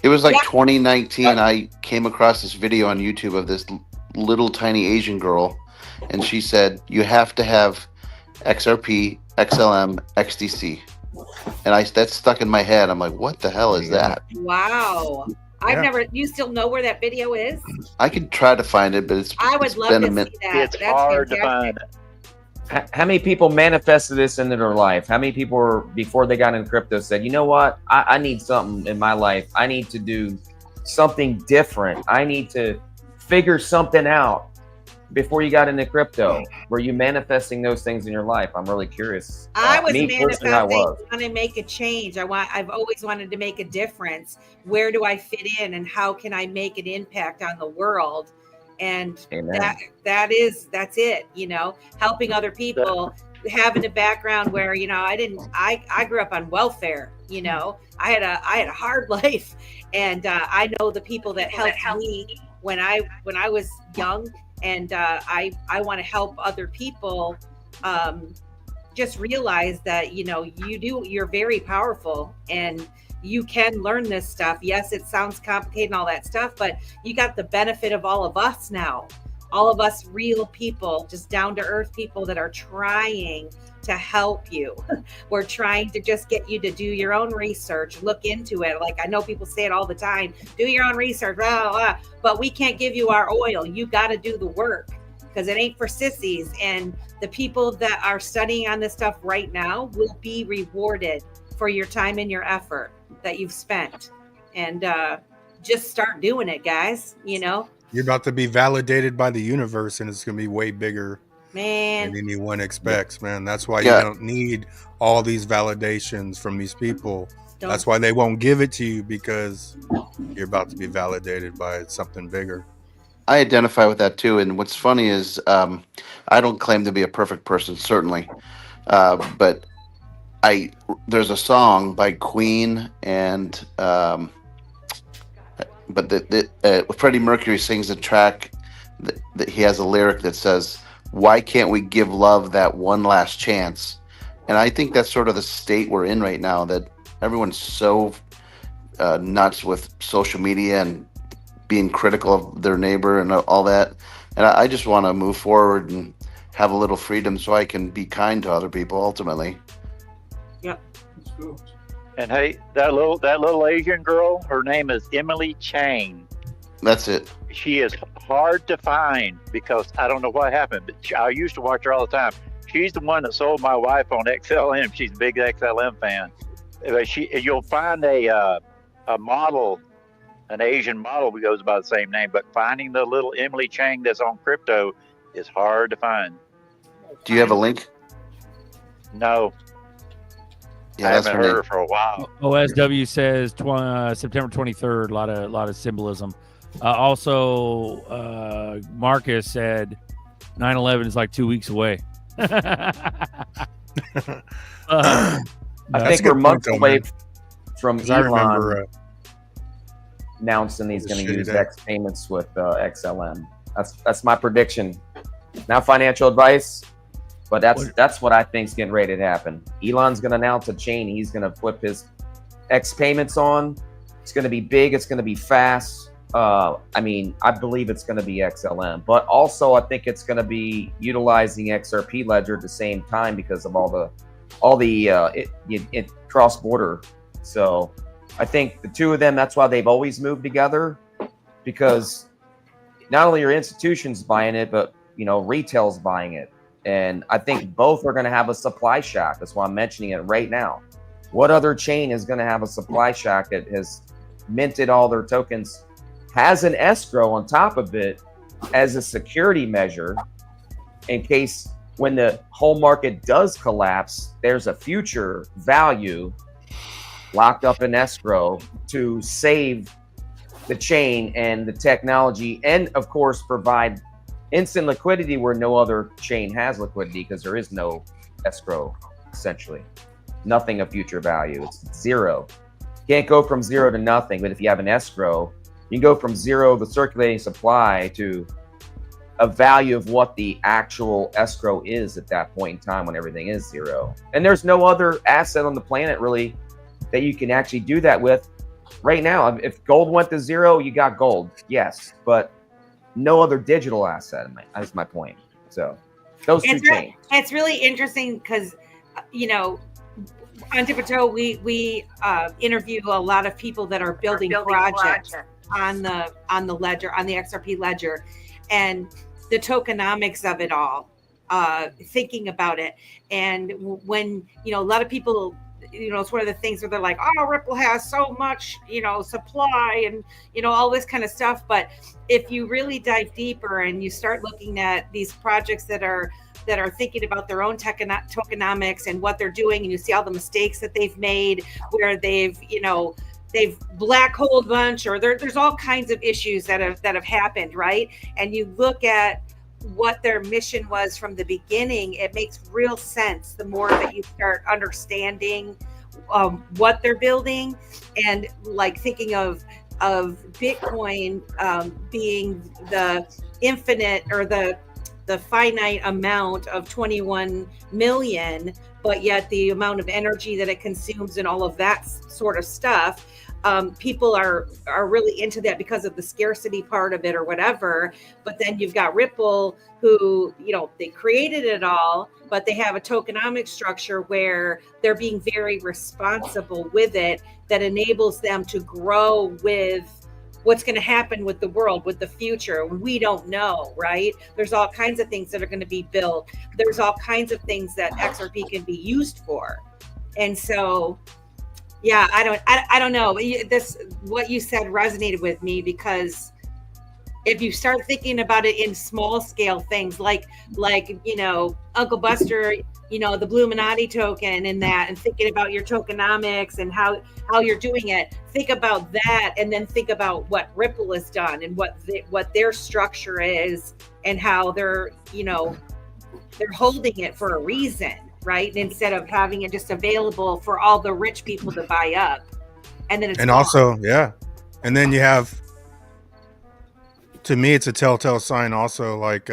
It was like 2019. I came across this video on YouTube of this little tiny Asian girl, and she said, you have to have XRP, XLM, XDC. And that stuck in my head. I'm like, what the hell is that? Wow. I've never. You still know where that video is? I could try to find it, but I would love to see that. It's hard to find. How many people manifested this into their life? How many people were, before they got into crypto, said, you know what? I need something in my life. I need to do something different. I need to figure something out. Before you got into crypto, were you manifesting those things in your life? I'm really curious. I was manifesting. I want to make a change. I've always wanted to make a difference. Where do I fit in, and how can I make an impact on the world? And that's it. You know, helping other people, having a background where, you know, I grew up on welfare. You know, I had a hard life, and I know the people that helped me when I was young. And I want to help other people just realize that, you know, you're very powerful, and you can learn this stuff. Yes, it sounds complicated and all that stuff, but you got the benefit of all of us now. All of us real people, just down to earth people that are trying to help you. We're trying to just get you to do your own research, look into it. Like, I know people say it all the time, do your own research, blah, blah, blah. But we can't give you our oil. You got to do the work, because it ain't for sissies. And the people that are studying on this stuff right now will be rewarded for your time and your effort that you've spent. And just start doing it, guys. You know, you're about to be validated by the universe, and it's going to be way bigger than anyone expects, man. That's why you don't need all these validations from these people. That's why they won't give it to you, because you're about to be validated by something bigger. I identify with that too. And what's funny is I don't claim to be a perfect person, certainly. But there's a song by Queen, and Freddie Mercury sings a track that he has a lyric that says, why can't we give love that one last chance? And I think that's sort of the state we're in right now, that everyone's so nuts with social media and being critical of their neighbor and all that. And I just want to move forward and have a little freedom so I can be kind to other people ultimately. Yep. And hey, that little Asian girl, her name is Emily Chang. That's it. She is hard to find, because I don't know what happened, but I used to watch her all the time. She's the one that sold my wife on XLM. She's a big XLM fan. You'll find a model, an Asian model who goes by the same name, but finding the little Emily Chang that's on crypto is hard to find. Do you have a link? No. Yeah, I haven't heard her for a while. OSW says September 23rd. A lot of symbolism. Also, Marcus said 9/11 is like 2 weeks away. I think we're months away from Elon announcing he's going to use X payments with XLM. That's my prediction. Not financial advice, but that's what I think is getting ready to happen. Elon's going to announce a chain he's going to flip his X payments on. It's going to be big. It's going to be fast. I believe it's going to be XLM, but also I think it's going to be utilizing XRP Ledger at the same time because of all the cross border. So I think the two of them, that's why they've always moved together, because not only are institutions buying it, but retail's buying it. And I think both are going to have a supply shock. That's why I'm mentioning it right now. What other chain is going to have a supply shock that has minted all their tokens, has an escrow on top of it as a security measure in case when the whole market does collapse, there's a future value locked up in escrow to save the chain and the technology, and of course provide instant liquidity where no other chain has liquidity, because there is no escrow, essentially nothing of future value. It's zero. Can't go from zero to nothing, but if you have an escrow, you can go from zero, the circulating supply, to a value of what the actual escrow is at that point in time when everything is zero. And there's no other asset on the planet really that you can actually do that with right now. If gold went to zero, you got gold, yes, but no other digital asset. That's my point. So those two change. It's really interesting because, you know, on Tippetoe, we interview a lot of people that are building projects on the ledger, on the XRP ledger, and the tokenomics of it all, thinking about it. And when, you know, a lot of people, you know, it's one of the things where they're like, oh, Ripple has so much, you know, supply and, you know, all this kind of stuff. But if you really dive deeper and you start looking at these projects that are thinking about their own tokenomics and what they're doing, and you see all the mistakes that they've made where they've black holed bunch, or there's all kinds of issues that have happened, right? And you look at what their mission was from the beginning, it makes real sense the more that you start understanding what they're building, and like thinking of Bitcoin being the infinite, or the finite amount of 21 million, but yet the amount of energy that it consumes and all of that sort of stuff. People are really into that because of the scarcity part of it or whatever. But then you've got Ripple, who, you know, they created it all, but they have a tokenomic structure where they're being very responsible with it, that enables them to grow with what's going to happen with the world, with the future. We don't know, right? There's all kinds of things that are going to be built. There's all kinds of things that XRP can be used for. And so, yeah, I don't know. This, what you said resonated with me, because if you start thinking about it in small scale things, like, you know, Uncle Buster, you know, the Bluminati token and that, and thinking about your tokenomics and how you're doing it, think about that, and then think about what Ripple has done and what their structure is, and how they're, you know, they're holding it for a reason, right? Instead of having it just available for all the rich people to buy up, and then it's and gone. Also, yeah, and then you have, to me, it's a telltale sign also, like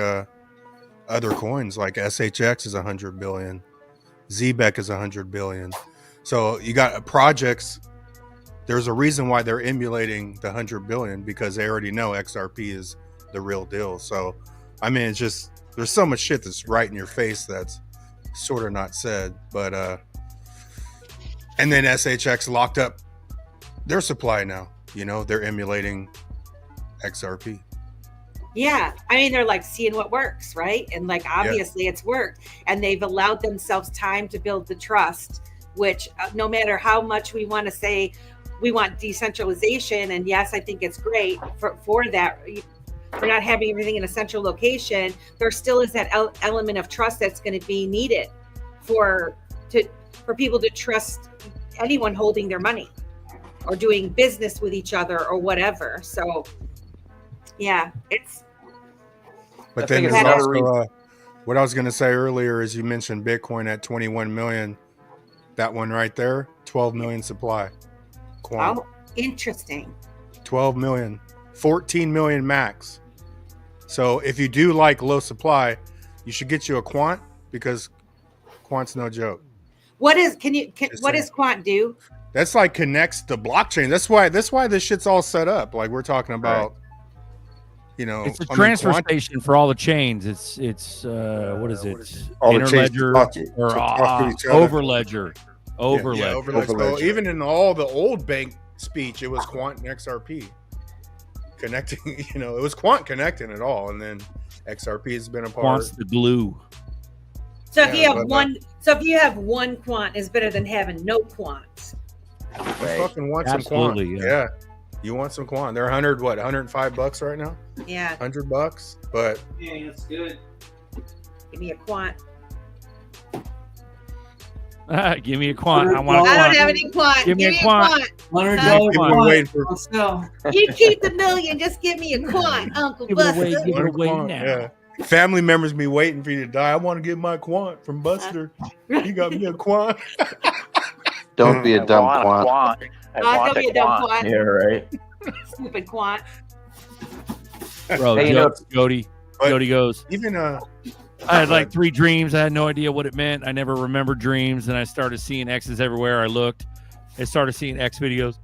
other coins, like SHX is 100 billion, ZBEC is 100 billion. So you got projects, there's a reason why they're emulating the 100 billion, because they already know XRP is the real deal. So I mean, it's just, there's so much shit that's right in your face that's sort of not said. But and then SHX locked up their supply now, you know, they're emulating XRP. Yeah, I mean, they're like seeing what works, right? And like, obviously it's worked, and they've allowed themselves time to build the trust, which no matter how much we want to say we want decentralization, and yes, I think it's great for that, for not having everything in a central location, there still is that element of trust that's going to be needed for people to trust anyone holding their money or doing business with each other or whatever. So yeah, it's. But then there's also what I was going to say earlier is, you mentioned Bitcoin at 21 million. That one right there, 12 million supply. Quant. Oh, interesting. 12 million, 14 million max. So if you do like low supply, you should get you a quant, because quant's no joke. What does quant do? That's like connects the blockchain. That's why this shit's all set up. Like we're talking about, you know, it's a transfer station for all the chains. It's what is it? Interledger or Overledger. Overledger. So even in all the old bank speech, it was quant and XRP connecting. You know, it was quant connecting it all, and then XRP has been a part. Quant's the glue. So if you have one, one quant is better than having no quants. You fucking want some quant? Yeah. You want some quant? They're $105 right now. Yeah, $100, but yeah, that's good. Give me a quant. Give me a quant. I don't have any quant. Give me a quant. $100 quant. You keep the million. Just give me a quant, Uncle Buster. Give it away now. Yeah. Family members be waiting for you to die. I want to get my quant from Buster. You got me a quant. Don't be a dumb quant. Don't be a dumb quant. Yeah, right. Stupid quant. Bro, Hey, Jody goes. Even I had like 3 dreams. I had no idea what it meant. I never remembered dreams, and I started seeing X's everywhere I looked. I started seeing X videos,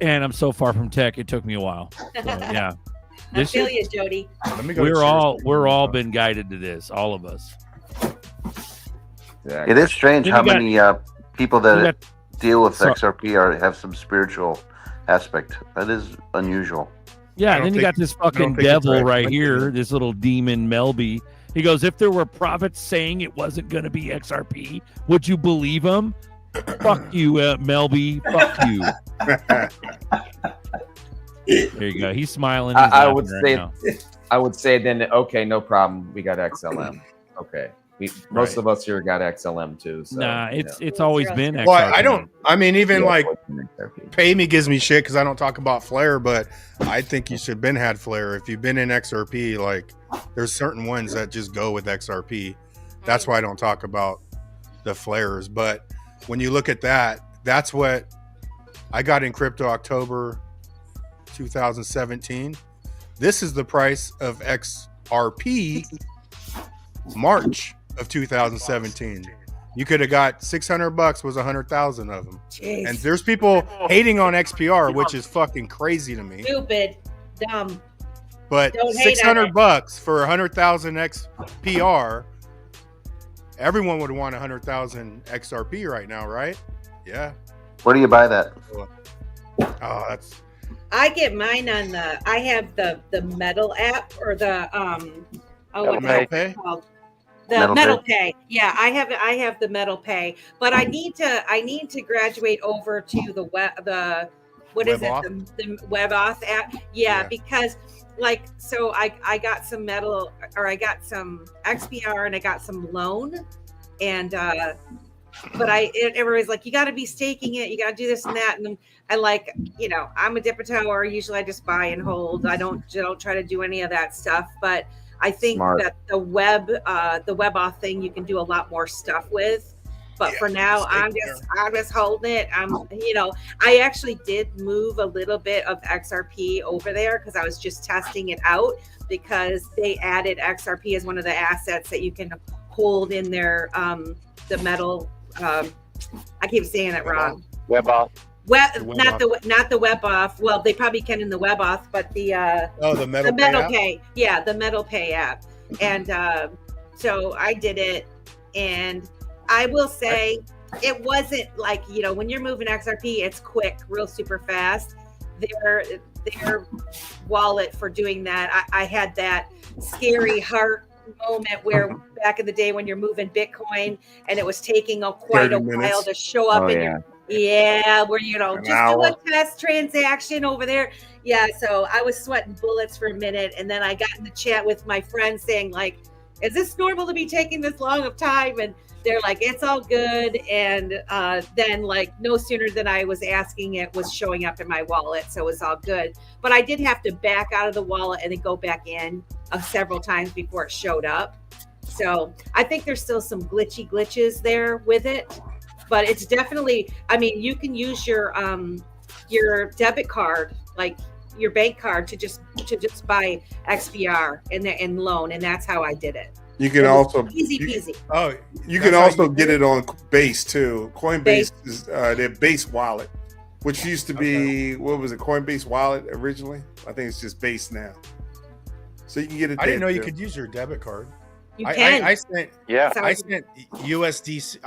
and I'm so far from tech. It took me a while. So, yeah, I feel you, Jody. we're all been guided to this. All of us. It is strange how many people that deal with XRP have some spiritual aspect. That is unusual. Yeah, and then you got this fucking devil right here, this little demon Melby. He goes, if there were prophets saying it wasn't going to be XRP, would you believe him? Fuck you, Melby. Fuck you. There you go. He's smiling. He's I would laughing say, right now. I would say then, okay, no problem. We got XLM. Okay. Most of us here got XLM too. So, nah, it's always been XRP. Well, I don't. I mean, even Yeah, like XRP. Pay Me gives me shit because I don't talk about Flare, but I think you should been had Flare if you've been in XRP. Like, there's certain ones that just go with XRP. That's why I don't talk about the flares. But when you look at that, that's what I got in crypto October 2017. This is the price of XRP March of 2017. You could have got $600 was 100,000 of them. Jeez. And there's people hating on XPR, which is fucking crazy to me. Stupid, dumb. But Don't hate on it. $600 for 100,000 XPR, everyone would want 100,000 XRP right now, right? Yeah. Where do you buy that? Oh, that's. I get mine on I have the metal app or the what Metal is Pay? it called? The Metal Pay. Yeah, I have the Metal Pay, but I need to graduate over to the what is it? The WebAuth app. Yeah, because like so I got some metal or I got some XPR and I got some loan and but everybody's like, you got to be staking it, you got to do this and that, and I like, I'm a depotower. Usually I just buy and hold. I don't try to do any of that stuff, but I think that the WebAuth thing you can do a lot more stuff with. But for now, I'm just holding it. I actually did move a little bit of XRP over there because I was just testing it out because they added XRP as one of the assets that you can hold in their the metal. I keep saying it wrong. WebAuth. Not the WebAuth. Well, they probably can in the WebAuth, but the Metal Pay. Yeah, the Metal Pay app. And so I did it, and I will say it wasn't like when you're moving XRP, it's quick, real super fast. Their wallet for doing that, I had that scary heart moment where back in the day when you're moving Bitcoin and it was taking quite a while to show up in your where just do a test transaction over there. Yeah, so I was sweating bullets for a minute, and then I got in the chat with my friends saying like, is this normal to be taking this long of time? And they're like, it's all good. And then like no sooner than I was asking, it was showing up in my wallet, so it was all good. But I did have to back out of the wallet and then go back in several times before it showed up. So I think there's still some glitches there with it. But it's definitely, you can use your debit card, like your bank card, to just buy XPR and loan, and that's how I did it. You can also easy peasy. You can also get it on Base too. Coinbase is their Base wallet, which used to be what was it? Coinbase wallet originally. I think it's just Base now. So you can get it. I didn't know you could use your debit card. You can. I sent USDC.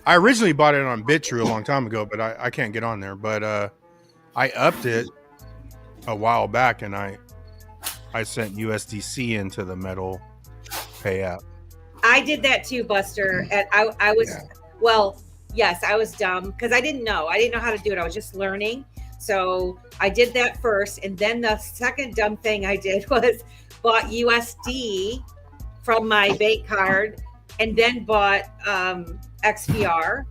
I originally bought it on BitTrue a long time ago, but I can't get on there. But I upped it a while back, and I sent USDC into the Metal Pay app. I did that too, Buster. And I was I was dumb because I didn't know how to do it. I was just learning. So I did that first, and then the second dumb thing I did was bought USD from my bank card, and then bought XPR.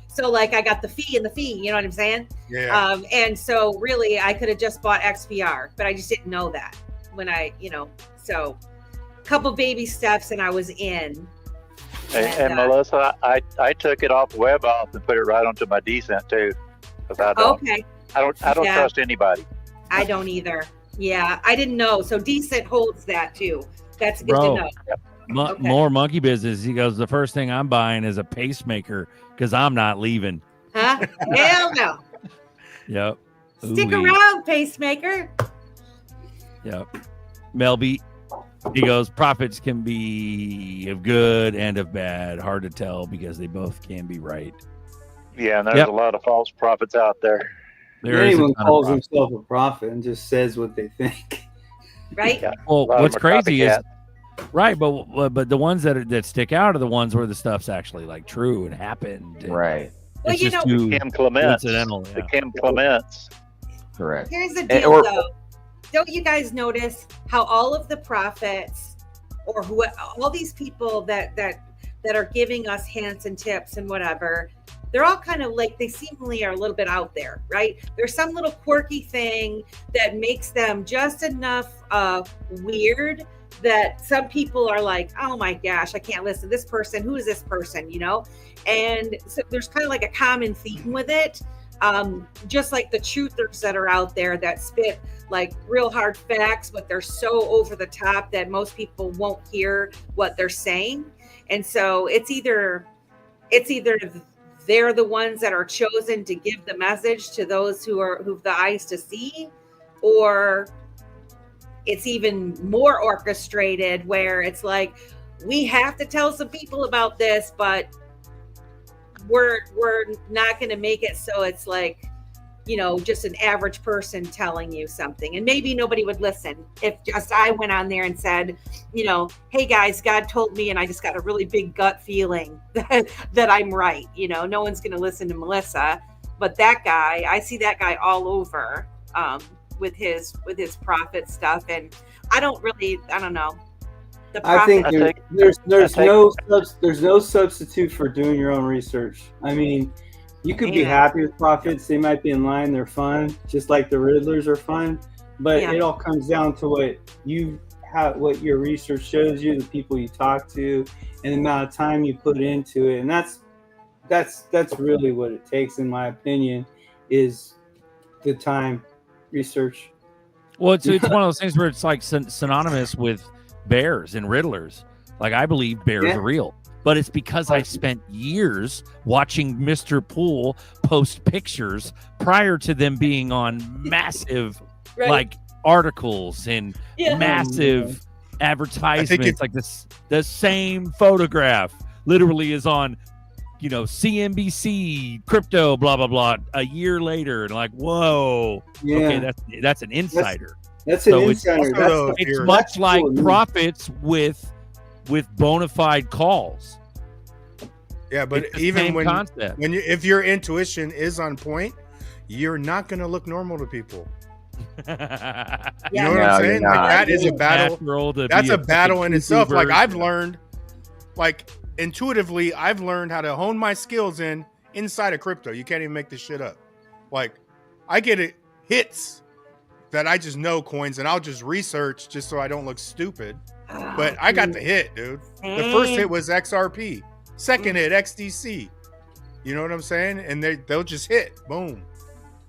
So like I got the fee, you know what I'm saying? Yeah. And so really I could have just bought XPR, but I just didn't know that when so a couple baby steps and I was in. And Melissa, I took it off WebAuth and put it right onto my Decent too. Because I don't. Okay. I don't Yeah. trust anybody. I don't either. Yeah, I didn't know. So Decent holds that too. That's good Bro, to know. Okay. More monkey business. He goes, the first thing I'm buying is a pacemaker because I'm not leaving. Huh? Hell no. Yep. Stick Ooh-wee. around, pacemaker. Yep. Melby, he goes, profits can be of good and of bad. Hard to tell because they both can be right. Yeah, and there's a lot of false prophets out there. Anyone calls himself a prophet and just says what they think. Right? Yeah. Well, what's crazy is right, but the ones that stick out are the ones where the stuff's actually like true and happened. And right. Well, It's you just know, too Kim Clements. coincidental. The Yeah. Kim Clements. Correct. Here's the deal, though. Don't you guys notice how all of the prophets or all these people that are giving us hints and tips and whatever, they're all kind of like, they seemingly are a little bit out there, right? There's some little quirky thing that makes them just enough weird that some people are like, oh my gosh, I can't listen to this person. Who is this person, you know? And so there's kind of like a common theme with it. Just like the truthers that are out there that spit like real hard facts, but they're so over the top that most people won't hear what they're saying. And so it's either they're the ones that are chosen to give the message to those who've the eyes to see, or it's even more orchestrated where it's like, we have to tell some people about this, but we're not going to make it so it's like, you know, just an average person telling you something. And maybe nobody would listen if just I went on there and said, you know, hey guys, God told me and I just got a really big gut feeling that I'm right. You know, no one's going to listen to Melissa, but that guy, I see that guy all over with his prophet stuff. And I don't know. I think there's no substitute for doing your own research. I mean, you could be happy with prophets. They might be in line. They're fun, just like the Riddlers are fun. But it all comes down to what your research shows you, the people you talk to, and the amount of time you put into it. And that's really what it takes, in my opinion, is the time, research. Well, it's one of those things where it's like synonymous with bears and Riddlers. Like, I believe bears are real. But it's because I spent years watching Mr. Poole post pictures prior to them being on massive like articles and massive advertisements. Like the same photograph literally is on, you know, CNBC, crypto, blah, blah, blah, a year later. And like, whoa, okay, that's an insider. That's an insider. It's much like prophets with bona fide calls. Yeah, but even if your intuition is on point, you're not going to look normal to people. You know what I'm saying? Like, that is a battle. That's a battle in itself. Like, I've learned, like, intuitively, I've learned how to hone my skills inside of crypto. You can't even make this shit up. Like, I get hits that I just know coins, and I'll just research just so I don't look stupid. But I got the hit, dude. The first hit was XRP. Second hit, XDC. You know what I'm saying? And they'll just hit. Boom.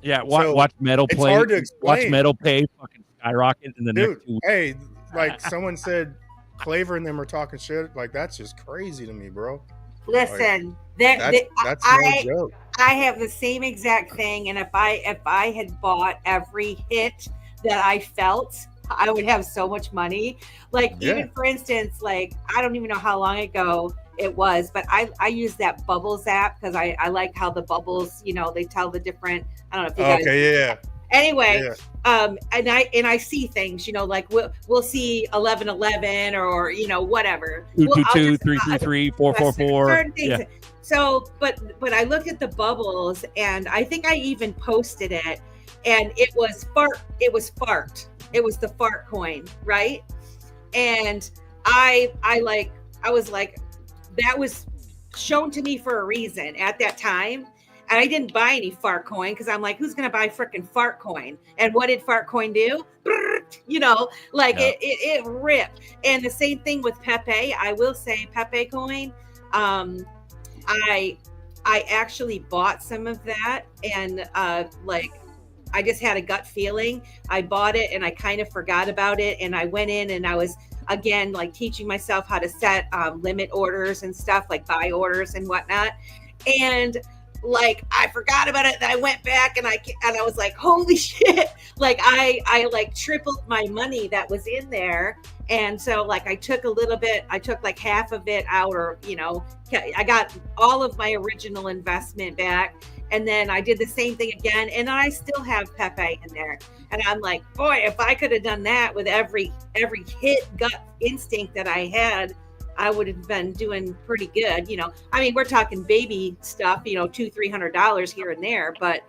Yeah, watch metal play. It's hard to explain. Watch metal pay fucking skyrocket in the next 2 weeks. Hey, like someone said, Claver and them are talking shit. Like, that's just crazy to me, bro. Listen, like, that's no joke. I have the same exact thing, and if I had bought every hit that I felt, I would have so much money. Like, even for instance, like, I don't even know how long ago it was, but I use that Bubbles app because I like how the bubbles, you know, they tell the different, I don't know if you guys. Okay, yeah. Anyway, and I see things, you know, like we'll see 1111 or, you know, whatever. 222, 333, 444. Yeah. So, but I looked at the bubbles, and I think I even posted it, and it was fart. It was the fart coin, right? And I was like, that was shown to me for a reason at that time. And I didn't buy any fart coin because I'm like, who's going to buy freaking fart coin? And what did fart coin do? You know, like it ripped. And the same thing with Pepe. I will say Pepe coin. I I actually bought some of that, and like I just had a gut feeling. I bought it and I kind of forgot about it, and I went in and I was again like teaching myself how to set limit orders and stuff, like buy orders and whatnot, and like I forgot about it. Then I went back and I was like, holy shit, like I like tripled my money that was in there. And so like I took a little bit, I took like half of it out, or you know, I got all of my original investment back, and then I did the same thing again, and I still have Pepe in there. And I'm like, boy, if I could have done that with every hit gut instinct that I had, I would have been doing pretty good. You know, I mean, we're talking baby stuff, you know, $200-300 here and there, but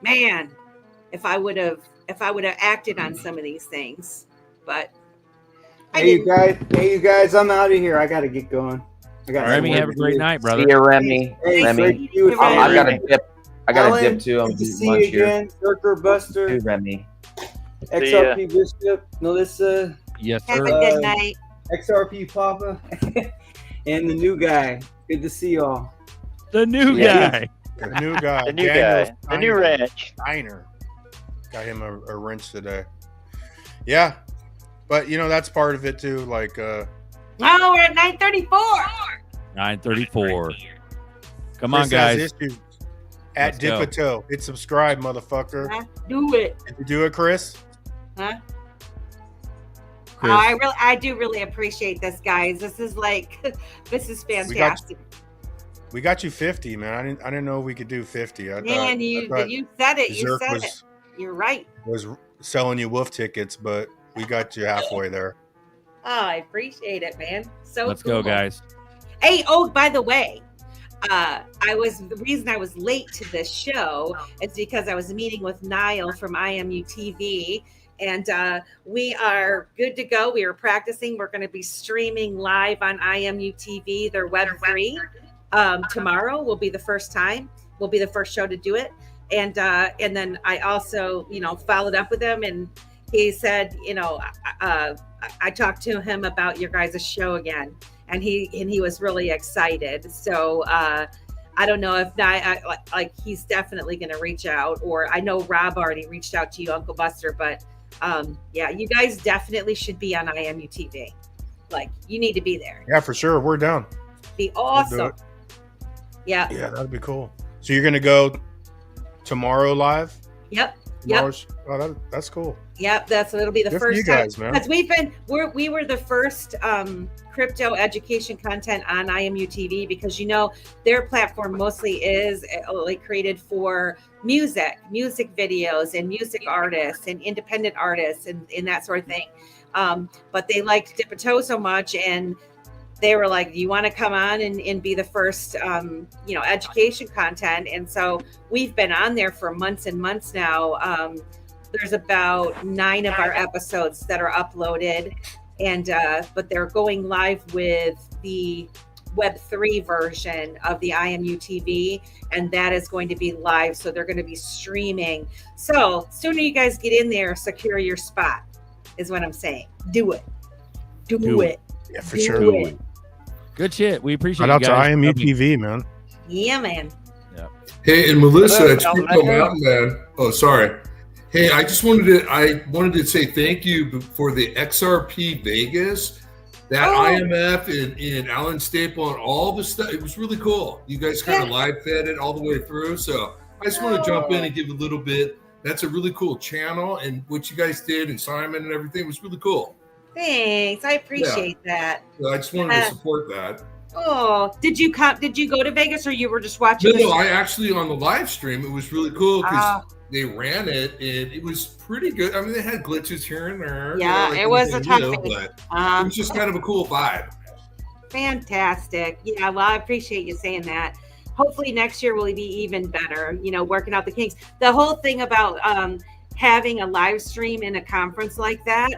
man, if I would have acted on some of these things, but Hey you guys, I'm out of here. I gotta get going. Remy, have a great night, brother. See you, Remy. Hey, Remy. you, I got a dip. I got Alan, a dip too. I'm good to eating see lunch you here. again. ZRK BUSTER. Hey, Remy. XRP Bishop, Melissa. Yes, have a good night. XRP Papa. And the new guy. Good to see y'all. The new guy. The new guy. The new Daniel guy. The new ranch. Steiner. Got him a wrench today. Yeah. But, you know, that's part of it, too. Like, Oh, we're at 9:34. 9:34. Come Chris on, guys. has issues. At Let's go. Dipito. Hit subscribe, motherfucker. Do it. Did you do it, Chris? Huh? Chris. Oh, I do really appreciate this, guys. This is like, this is fantastic. We got you 50, man. I didn't know we could do 50. Man, you said it. You ZRK said it. You're right. was selling you wolf tickets, but we got you halfway there. Oh, I appreciate it, man. So Let's cool. go, guys. Hey, oh, by the way, the reason I was late to this show is because I was meeting with Niall from IMU TV, and we are good to go. We are practicing. We're going to be streaming live on IMU TV. They're Web3. Tomorrow will be the first time. We'll be the first show to do it. And then I also, you know, followed up with him, and he said, you know, I talked to him about your guys' show again, and he was really excited. So I don't know if like he's definitely going to reach out, or I know Rob already reached out to you, Uncle Buster, but yeah, you guys definitely should be on IMU TV. Like, you need to be there. Yeah, for sure. We're down. Be We'll do awesome. it. Yeah. Yeah, that'd be cool. So you're gonna go tomorrow live? Yep. Tomorrow's, oh, that's cool. Yep, it'll be the Good for first you guys, time, man. because we were the first crypto education content on IMU TV, because you know their platform mostly is like created for music videos and music artists and independent artists and that sort of thing. But they liked Dipito so much, and they were like, do you want to come on and be the first, you know, education content? And so we've been on there for months and months now. There's about 9 of our episodes that are uploaded, and but they're going live with the Web3 version of the IMU TV, and that is going to be live. So they're going to be streaming. So sooner you guys get in there, secure your spot, is what I'm saying. Do it. Do it. Yeah, for Do sure. it. Good shit. We appreciate Shout out you to guys. IMU TV, man. Yeah, man. Hey, and Melissa, Hello, it's Crypto Mountain Man. Oh, sorry. Hey, I wanted to say thank you for the XRP Vegas, that IMF and Alan Staple and all the stuff. It was really cool. You guys kind of live fed it all the way through. So I just want to jump in and give a little bit. That's a really cool channel, and what you guys did and Simon and everything was really cool. Thanks. I appreciate that. So I just wanted to support that. Oh, did you go to Vegas, or you were just watching? No, I actually on the live stream. It was really cool because they ran it, and it was pretty good. I mean, they had glitches here and there. Yeah, it was a tough thing. But it was just kind of a cool vibe. Fantastic. Yeah, well, I appreciate you saying that. Hopefully next year will be even better, you know, working out the kinks. The whole thing about having a live stream in a conference like that,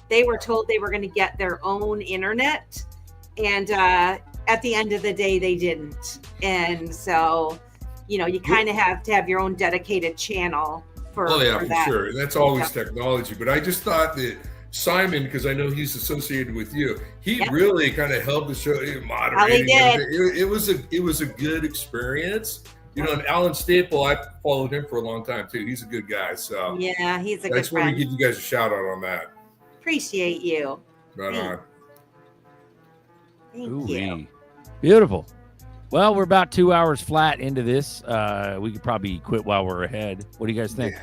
they were told they were going to get their own internet, and at the end of the day they didn't. And so, you know, you kind of have to have your own dedicated channel for Oh yeah, for that. sure. And that's always technology. But I just thought that Simon, because I know he's associated with you. He really kind of held the show, moderating. Oh, he did. It was a good experience. You know, and Alan Staple, I followed him for a long time too. He's a good guy. So yeah, he's a I good just want to friend. give you guys a shout out on that. Appreciate you. Right on. Thank you. Beautiful. Well, we're about 2 hours flat into this. We could probably quit while we're ahead. What do you guys think?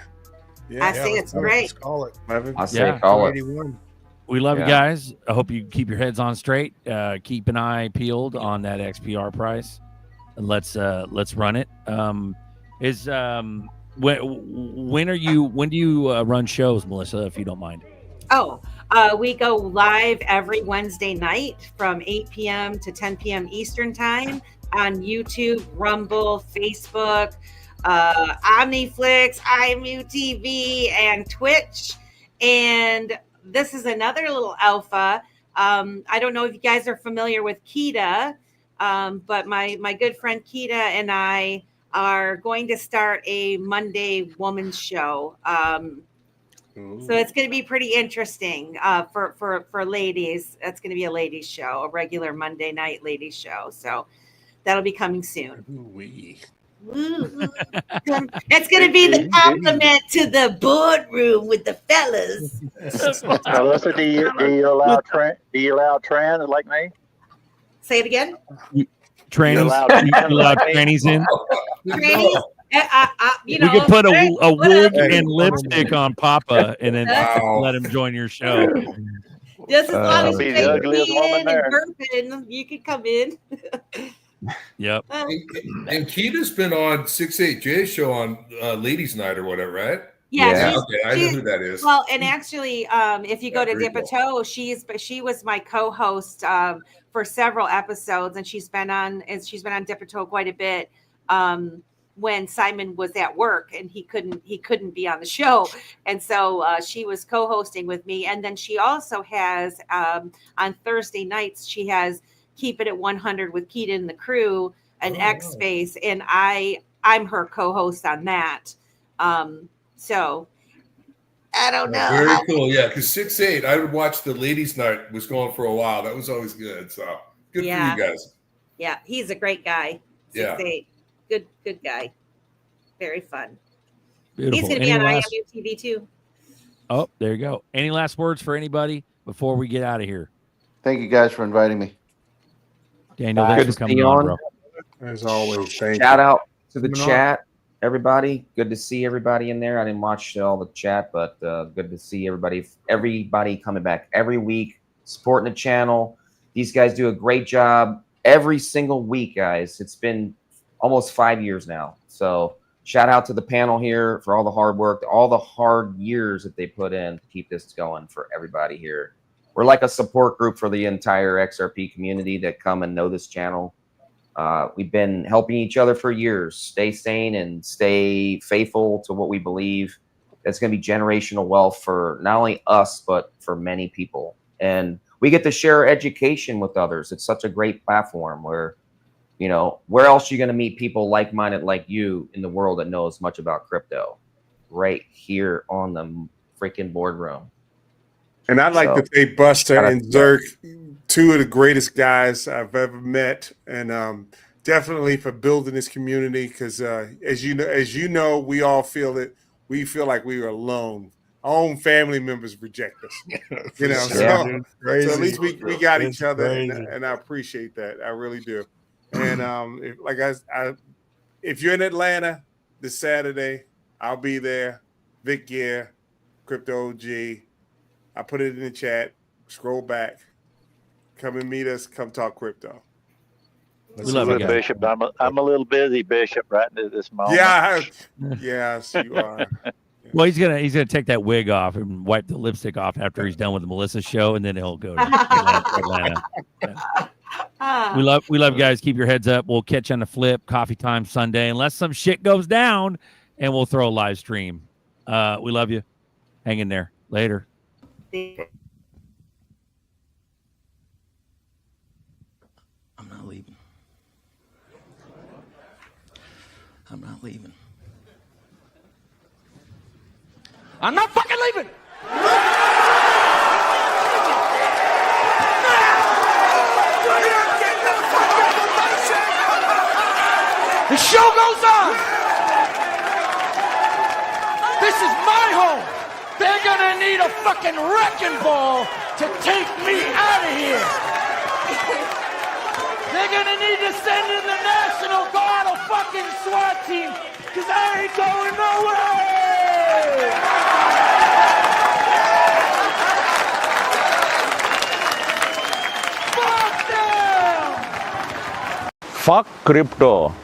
I think it's great. Let's call it. I say call it. 81. We love you guys. I hope you keep your heads on straight. Keep an eye peeled on that XPR price, and let's run it. When do you run shows, Melissa? If you don't mind. Oh, we go live every Wednesday night from 8 p.m. to 10 p.m. Eastern time on YouTube, Rumble, Facebook, Omniflix, IMUTV, and Twitch. And this is another little alpha. I don't know if you guys are familiar with Kita, but my good friend Kita and I are going to start a Monday woman's show. So it's going to be pretty interesting for ladies. That's going to be a ladies show, a regular Monday night ladies show. So that'll be coming soon. It's going to be the compliment to the boardroom with the fellas. Melissa, do you allow trans like me? Say it again. Trannies in. Trannies. We could put a wig and lipstick on Papa and then let him join your show. Just as long as be you the take ugliest woman in and there. burping, you can come in. Yep. And Kita's been on 6-8J show on Ladies Night or whatever, right? Yeah. Okay, I know who that is. Well, and actually, if you go to very Dip a Toe, she was my co-host for several episodes, and she's been on Dip a Toe quite a bit. When Simon was at work and he couldn't be on the show, and so she was co-hosting with me. And then she also has on Thursday nights she has Keep It at 100 with Keita and the Crew, an X Space, and I'm her co-host on that. So I don't know. Very cool, yeah. Because 6-8, I would watch the Ladies Night was going for a while. That was always good. So good for you guys. Yeah, he's a great guy. 6-8. Good guy. Very fun. Beautiful. He's going to be on IMUTV too. Oh, there you go. Any last words for anybody before we get out of here? Thank you guys for inviting me. Daniel, thanks for coming on, bro. As always, thank Shout you. out to the chat, everybody. Good to see everybody in there. I didn't watch all the chat, but good to see everybody coming back every week, supporting the channel. These guys do a great job every single week, guys. It's been almost 5 years now. So shout out to the panel here for all the hard work, all the hard years that they put in to keep this going for everybody here. We're like a support group for the entire XRP community that come and know this channel. We've been helping each other for years. Stay sane and stay faithful to what we believe. That's going to be generational wealth for not only us, but for many people. And we get to share education with others. It's such a great platform where, you know, where else are you going to meet people like-minded like you in the world that know as much about crypto? Right here on the freaking boardroom. And I'd like to thank Buster and ZRK, two of the greatest guys I've ever met, and definitely for building this community. Because as you know, we all feel that we feel like we were alone. Our own family members reject us. You know, so at least we got each other, and I appreciate that. I really do. And if you're in Atlanta this Saturday, I'll be there. Vic Gear, Crypto OG. I put it in the chat. Scroll back. Come and meet us. Come talk crypto. We love you, Bishop. I'm a little busy, Bishop, right at this moment. Yeah, yes, you are. Well, he's gonna take that wig off and wipe the lipstick off after he's done with the Melissa show, and then he'll go to Atlanta. Yeah. We love you guys. Keep your heads up. We'll catch you on the flip. Coffee time Sunday, unless some shit goes down, and we'll throw a live stream. We love you. Hang in there. Later. I'm not leaving. I'm not leaving. I'm not fucking leaving! The show goes on. This is my home. They're gonna need a fucking wrecking ball to take me out of here. They're gonna need to send in the National Guard or fucking SWAT team, because I ain't going nowhere. Fuck crypto.